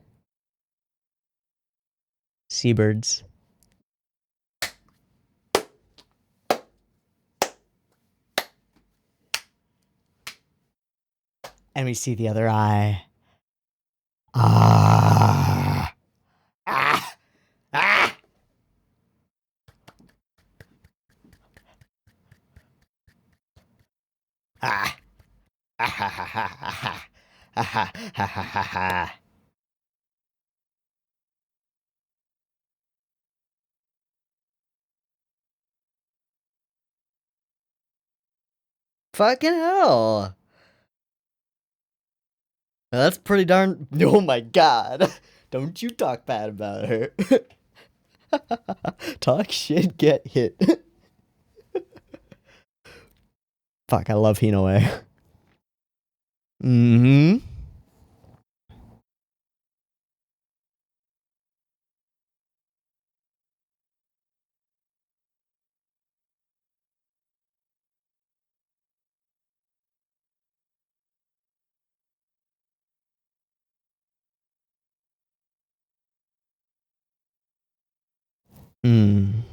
seabirds. And we see the other eye. Ah. Ah. Ah. Ah. Ah ha ha ha ha ha ha ha ha ha ha. Fucking hell. That's pretty darn. Oh my god. Don't you talk bad about her. Talk shit, get hit. Fuck, I love Hinoe. Mm-hmm. Mm.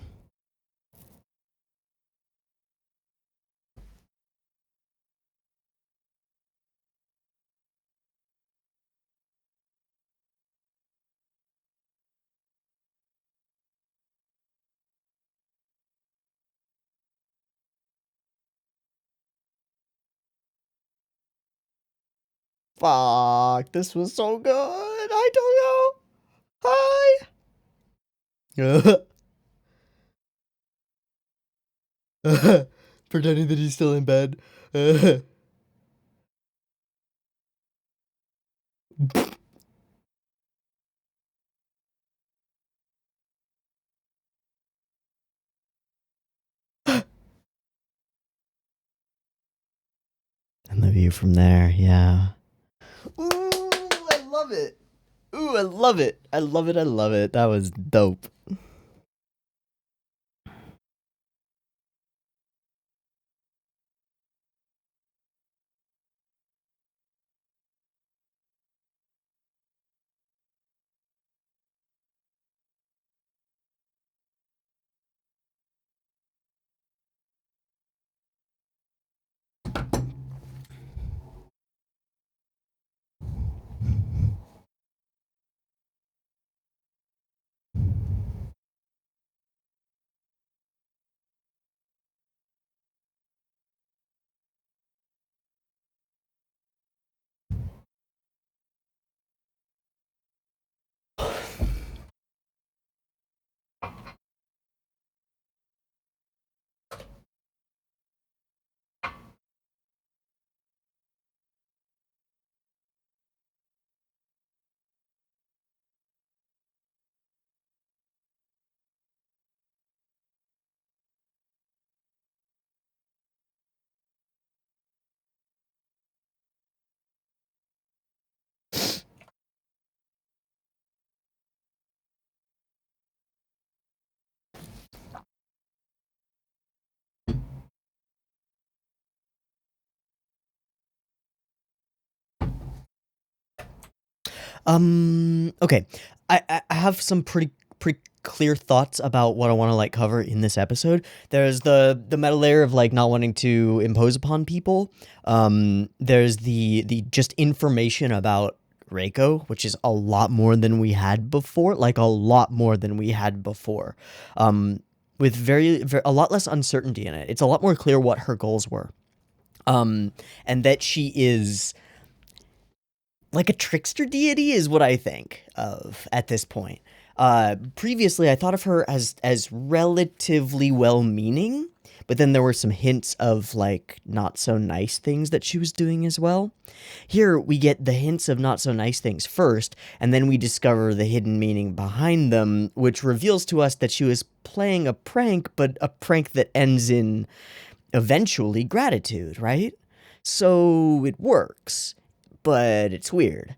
Fuck, this was so good. I don't know. Hi. Pretending that he's still in bed. And the view from there, yeah. Ooh, I love it. Ooh, I love it. I love it. I love it. That was dope. Okay. I have some pretty clear thoughts about what I want to like cover in this episode. There's the meta layer of like not wanting to impose upon people. There's the just information about Reiko, which is a lot more than we had before, like a lot more than we had before. With very a lot less uncertainty in it. It's a lot more clear what her goals were. And that she is like a trickster deity is what I think of at this point. Previously, I thought of her as relatively well-meaning, but then there were some hints of like not so nice things that she was doing as well. Here we get the hints of not so nice things first, and then we discover the hidden meaning behind them, which reveals to us that she was playing a prank, but a prank that ends in eventually gratitude, right? So it works, but it's weird.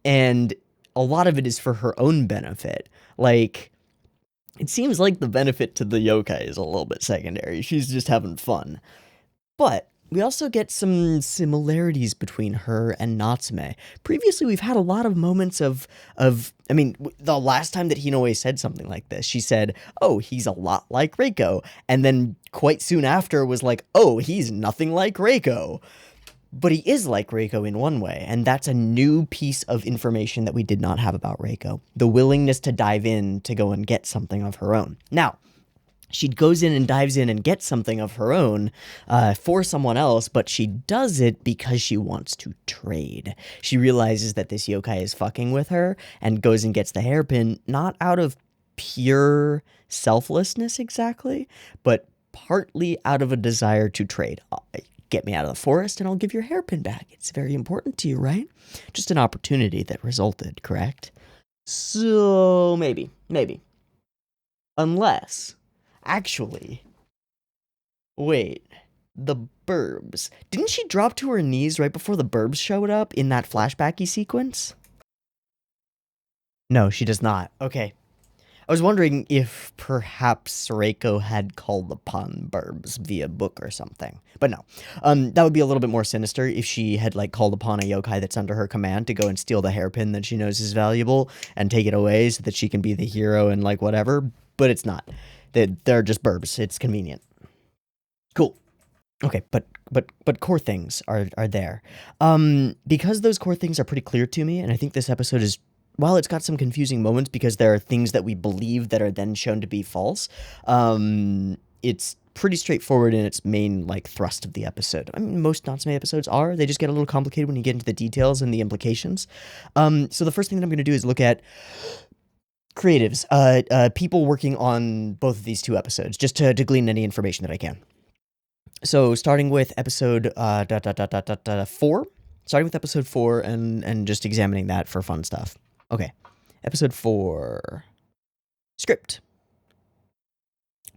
And a lot of it is for her own benefit. Like, It seems like the benefit to the yokai is a little bit secondary. She's just having fun. But we also get some similarities between her and Natsume. Previously, we've had a lot of moments the last time that Hinoe said something like this, she said, oh, he's a lot like Reiko. And then quite soon after was like, oh, he's nothing like Reiko. But he is like Reiko in one way, and that's a new piece of information that we did not have about Reiko. The willingness to dive in to go and get something of her own. Now, she goes in and dives in and gets something of her own for someone else, but she does it because she wants to trade. She realizes that this yokai is fucking with her and goes and gets the hairpin, not out of pure selflessness exactly, but partly out of a desire to trade. Get me out of the forest and I'll give your hairpin back. It's very important to you, right? Just an opportunity that resulted, correct? So, maybe. Unless, actually, wait, the Burbs. Didn't she drop to her knees right before the Burbs showed up in that flashbacky sequence? No, she does not. Okay. I was wondering if perhaps Reiko had called upon Burbs via book or something. But no. That would be a little bit more sinister if she had, like, called upon a yokai that's under her command to go and steal the hairpin that she knows is valuable and take it away so that she can be the hero and, like, whatever. But it's not. They're just Burbs. It's convenient. Cool. Okay, but core things are there. Because those core things are pretty clear to me, and I think this episode is, while it's got some confusing moments because there are things that we believe that are then shown to be false, it's pretty straightforward in its main, like, thrust of the episode. I mean, most Natsume episodes are. They just get a little complicated when you get into the details and the implications. So the first thing that I'm going to do is look at creatives, people working on both of these two episodes, just to glean any information that I can. So starting with episode 4. Starting with episode 4 and just examining that for fun stuff. Okay, episode 4. Script.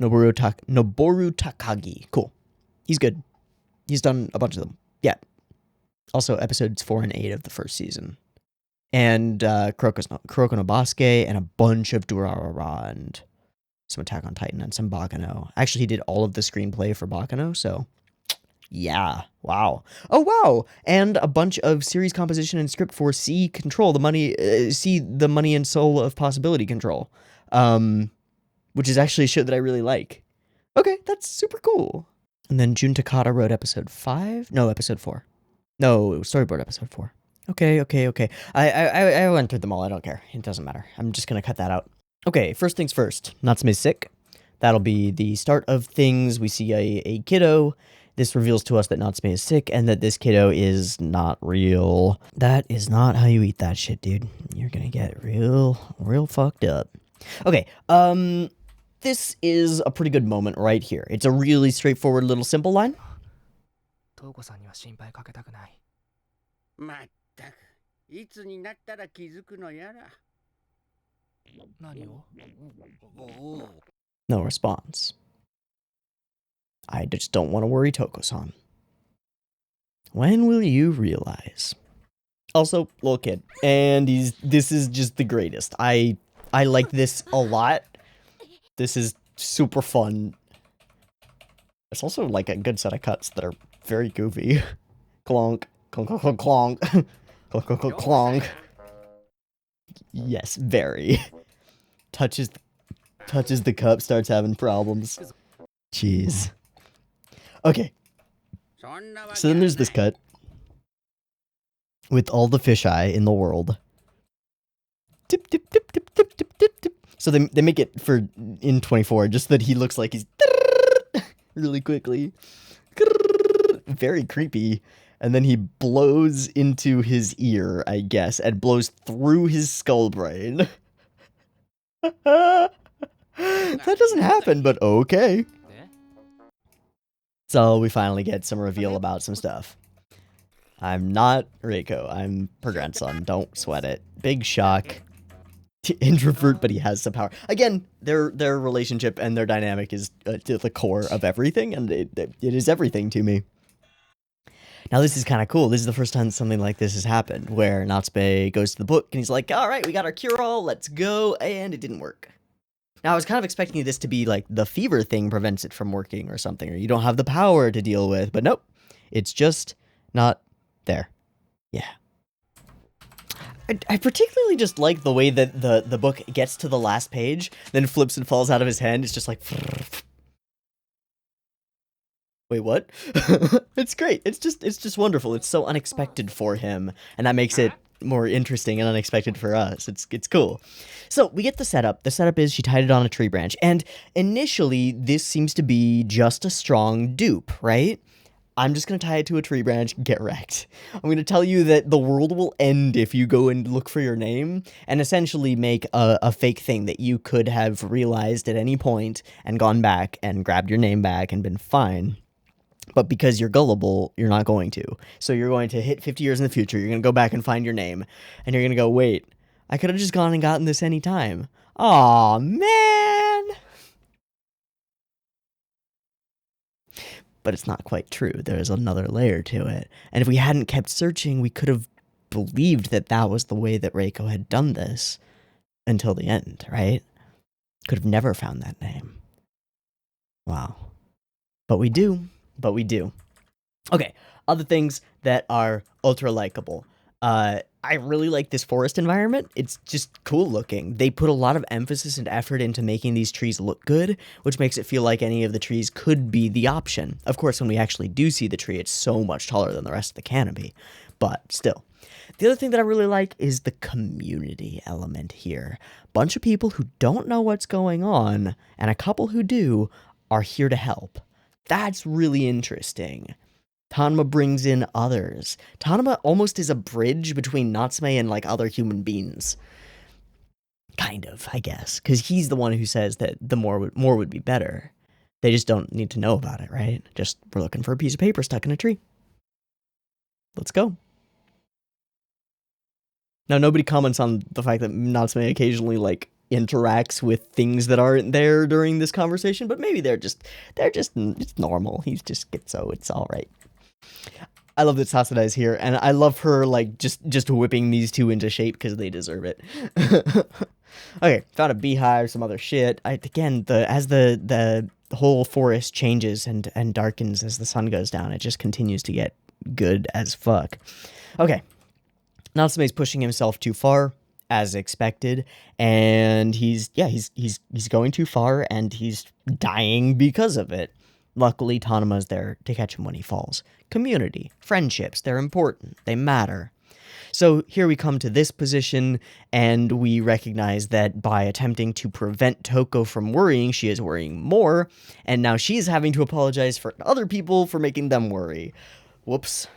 Noboru Takagi. Cool. He's good. He's done a bunch of them. Yeah. Also, episodes 4 and 8 of the first season. And Kuroko no Basuke, and a bunch of Durarara, and some Attack on Titan, and some Bakano. Actually, he did all of the screenplay for Bakano, so yeah, wow. Oh, wow, and a bunch of series composition and script for C Control, the money and soul of possibility control, which is actually a show that I really like. Okay, that's super cool. And then Jun Takada wrote episode 5? No, episode 4. No, it was storyboard episode 4. Okay. I went through them all. I don't care. It doesn't matter. I'm just gonna cut that out. Okay, first things first. Natsume's sick. That'll be the start of things. We see a kiddo. This reveals to us that Natsume is sick and that this kiddo is not real. That is not how you eat that shit, dude. You're gonna get real fucked up. Okay, this is a pretty good moment right here. It's a really straightforward little simple line. まったくいつになったら気づくのやら。何を？ No response. I just don't want to worry Toko-san. When will you realize? Also, little kid, and this is just the greatest. I like this a lot. This is super fun. It's also like a good set of cuts that are very goofy. Clonk. Clonk, clonk, clonk, clonk, clonk. Yes, very. Touches the cup, starts having problems. Jeez. Okay. So then there's this cut with all the fisheye in the world. Tip, tip, tip, tip, tip, tip, tip, tip. So they make it for in 24, just that he looks like he's really quickly. Very creepy. And then he blows into his ear, I guess, and blows through his skull brain. That doesn't happen, but okay. So we finally get some reveal about some stuff. I'm not Reiko. I'm her grandson. Don't sweat it. Big shock. Introvert, but he has some power. Again, their relationship and their dynamic is to the core of everything, and it is everything to me. Now, this is kind of cool. This is the first time something like this has happened, where Natsume goes to the book, and he's like, all right, we got our cure-all, let's go, and it didn't work. Now, I was kind of expecting this to be like the fever thing prevents it from working or something, or you don't have the power to deal with, but nope. It's just not there. Yeah. I particularly just like the way that the book gets to the last page, then flips and falls out of his hand. It's just like... Wait, what? It's great. It's just wonderful. It's so unexpected for him, and that makes it more interesting and unexpected for us. It's cool. So we get the setup. The setup is she tied it on a tree branch, and initially this seems to be just a strong dupe, right? I'm just gonna tie it to a tree branch, get wrecked. I'm gonna tell you that the world will end if you go and look for your name, and essentially make a fake thing that you could have realized at any point and gone back and grabbed your name back and been fine. But because you're gullible, you're not going to. So you're going to hit 50 years in the future, you're going to go back and find your name, and you're going to go, wait, I could have just gone and gotten this anytime. Aw, man! But it's not quite true. There's another layer to it. And if we hadn't kept searching, we could have believed that that was the way that Reiko had done this until the end, right? Could have never found that name. Wow. But we do. But we do. Okay, other things that are ultra likable. I really like this forest environment. It's just cool looking. They put a lot of emphasis and effort into making these trees look good, which makes it feel like any of the trees could be the option. Of course, when we actually do see the tree, it's so much taller than the rest of the canopy, but still. The other thing that I really like is the community element here. Bunch of people who don't know what's going on, and a couple who do, are here to help. That's really interesting. Tanma brings in others. Tanma almost is a bridge between Natsume and, like, other human beings. Kind of, I guess. Because he's the one who says that the more would be better. They just don't need to know about it, right? Just, we're looking for a piece of paper stuck in a tree. Let's go. Now, nobody comments on the fact that Natsume occasionally, like, interacts with things that aren't there during this conversation, but maybe it's normal. He just gets so it's all right. I love that Sasada is here, and I love her, like, just whipping these two into shape because they deserve it. Okay, found a beehive, some other shit. Again, as the whole forest changes and darkens as the sun goes down, it just continues to get good as fuck. Okay, Natsume's pushing himself too far, as expected, and he's going too far, and he's dying because of it. Luckily, Tanma's there to catch him when he falls. Community, friendships, they're important, they matter. So here we come to this position, and we recognize that by attempting to prevent Toko from worrying, she is worrying more, and now she's having to apologize for other people for making them worry. Whoops.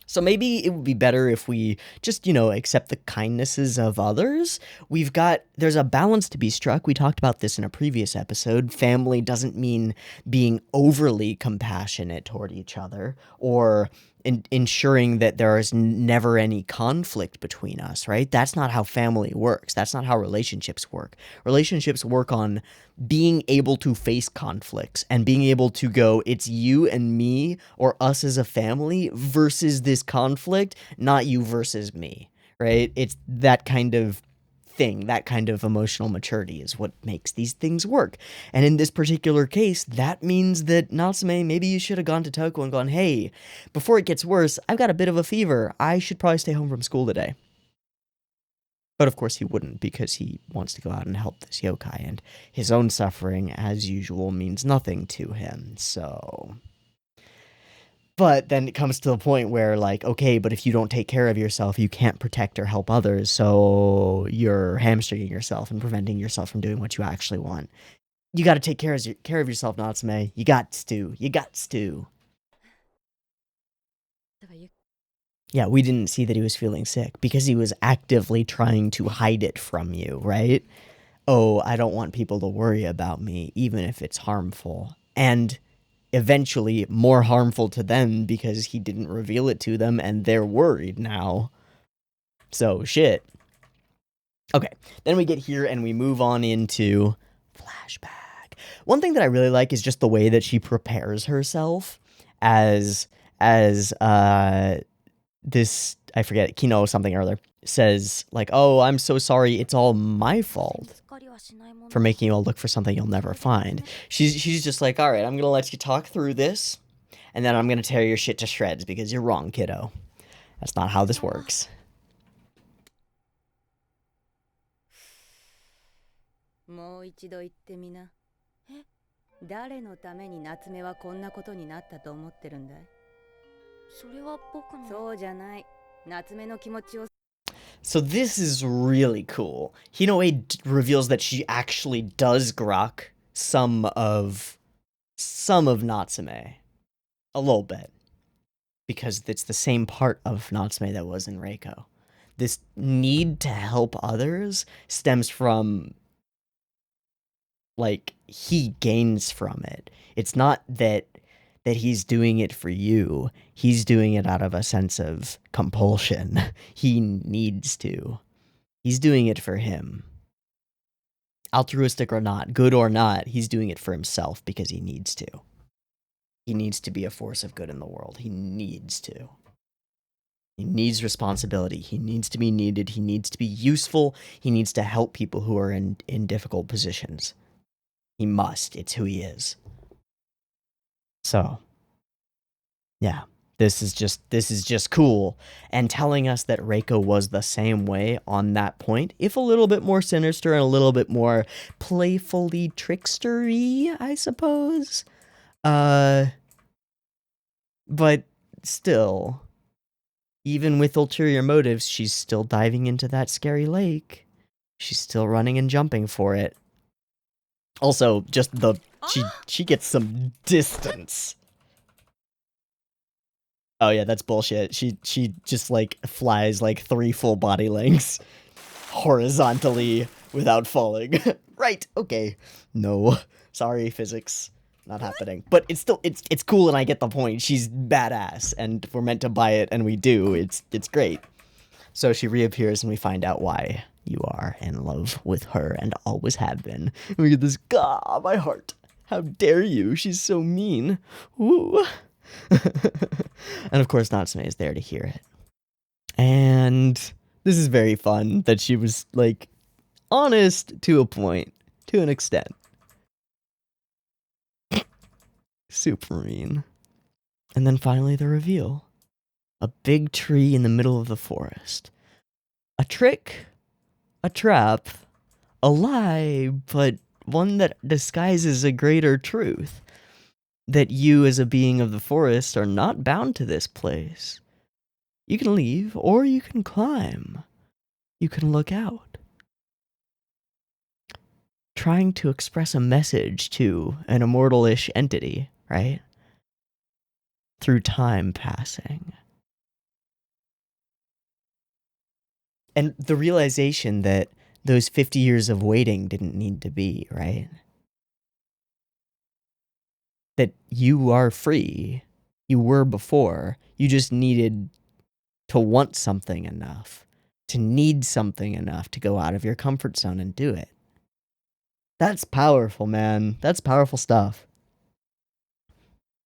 So maybe it would be better if we just, accept the kindnesses of others. There's a balance to be struck. We talked about this in a previous episode. Family doesn't mean being overly compassionate toward each other or ensuring that there is never any conflict between us, right? That's not how family works. That's not how relationships work. Relationships work on being able to face conflicts and being able to go, it's you and me or us as a family versus this conflict, not you versus me, right? It's that kind of thing, that kind of emotional maturity is what makes these things work. And in this particular case, that means that Natsume, maybe you should have gone to Toko and gone, hey, before it gets worse, I've got a bit of a fever. I should probably stay home from school today. But of course he wouldn't, because he wants to go out and help this yokai, and his own suffering, as usual, means nothing to him, so... But then it comes to the point where, like, okay, but if you don't take care of yourself, you can't protect or help others, so you're hamstringing yourself and preventing yourself from doing what you actually want. You gotta take care of yourself, Natsume. You got to. Yeah, we didn't see that he was feeling sick, because he was actively trying to hide it from you, right? Oh, I don't want people to worry about me, even if it's harmful. And... eventually more harmful to them because he didn't reveal it to them and they're worried now. So, shit. Okay, then we get here and we move on into flashback. One thing that I really like is just the way that she prepares herself as this, I forget, Kino something or other, says, like, oh, I'm so sorry, it's all my fault. for making you all look for something you'll never find. She's just like, all right, I'm gonna let you talk through this, and then I'm gonna tear your shit to shreds because you're wrong, kiddo. That's not how this works. もう一度言ってみな。誰のために夏目はこんなことになったと思ってるんだい？それは僕の。そうじゃない。夏目の気持ちを。So this is really cool. Hinoe reveals that she actually does grok some of Natsume. A little bit. Because it's the same part of Natsume that was in Reiko. This need to help others stems from, like, he gains from it. It's not that he's doing it for you. He's doing it out of a sense of compulsion. He needs to. He's doing it for him. Altruistic or not, good or not, he's doing it for himself because he needs to. He needs to be a force of good in the world. He needs to. He needs responsibility. He needs to be needed. He needs to be useful. He needs to help people who are in difficult positions. He must. It's who he is. So, yeah, this is just cool, and telling us that Reiko was the same way on that point, if a little bit more sinister and a little bit more playfully trickstery, I suppose. But still, even with ulterior motives, she's still diving into that scary lake. She's still running and jumping for it. Also, just she gets some distance. Oh yeah, that's bullshit. She just like flies like 3 full body lengths horizontally without falling. Right, okay. No. Sorry, physics. Not happening. But it's still it's cool and I get the point. She's badass and we're meant to buy it and we do. It's great. So she reappears and we find out why you are in love with her and always have been. And we get this, God, my heart. How dare you? She's so mean. Woo. And of course Natsume is there to hear it. And this is very fun that she was like honest to a point, to an extent. Super mean. And then finally the reveal. A big tree in the middle of the forest. A trick, a trap, a lie, but one that disguises a greater truth. That you as a being of the forest are not bound to this place. You can leave, or you can climb. You can look out. Trying to express a message to an immortal-ish entity, right? Through time passing. And the realization that those 50 years of waiting didn't need to be, right? That you are free. You were before. You just needed to want something enough. To need something enough to go out of your comfort zone and do it. That's powerful, man. That's powerful stuff.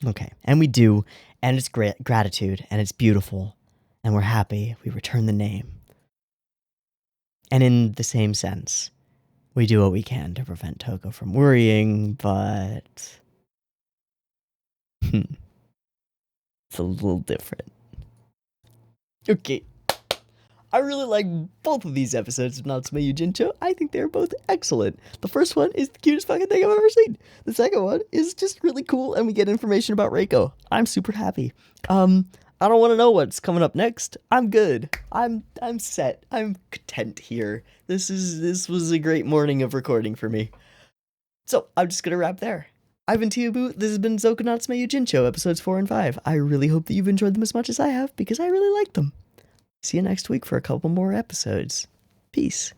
Okay, and we do, and it's great gratitude, and it's beautiful, and we're happy. We return the name. And in the same sense, we do what we can to prevent Toko from worrying, but it's a little different. Okay. I really like both of these episodes of Natsume Yuujinchou. I think they're both excellent. The first one is the cutest fucking thing I've ever seen. The second one is just really cool, and we get information about Reiko. I'm super happy. I don't want to know what's coming up next. I'm good. I'm set. I'm content here. This was a great morning of recording for me. So I'm just gonna wrap there. I've been Teeaboo. This has been Zoku Natsume Yuujinchou, episodes 4 and 5. I really hope that you've enjoyed them as much as I have, because I really like them. See you next week for a couple more episodes. Peace.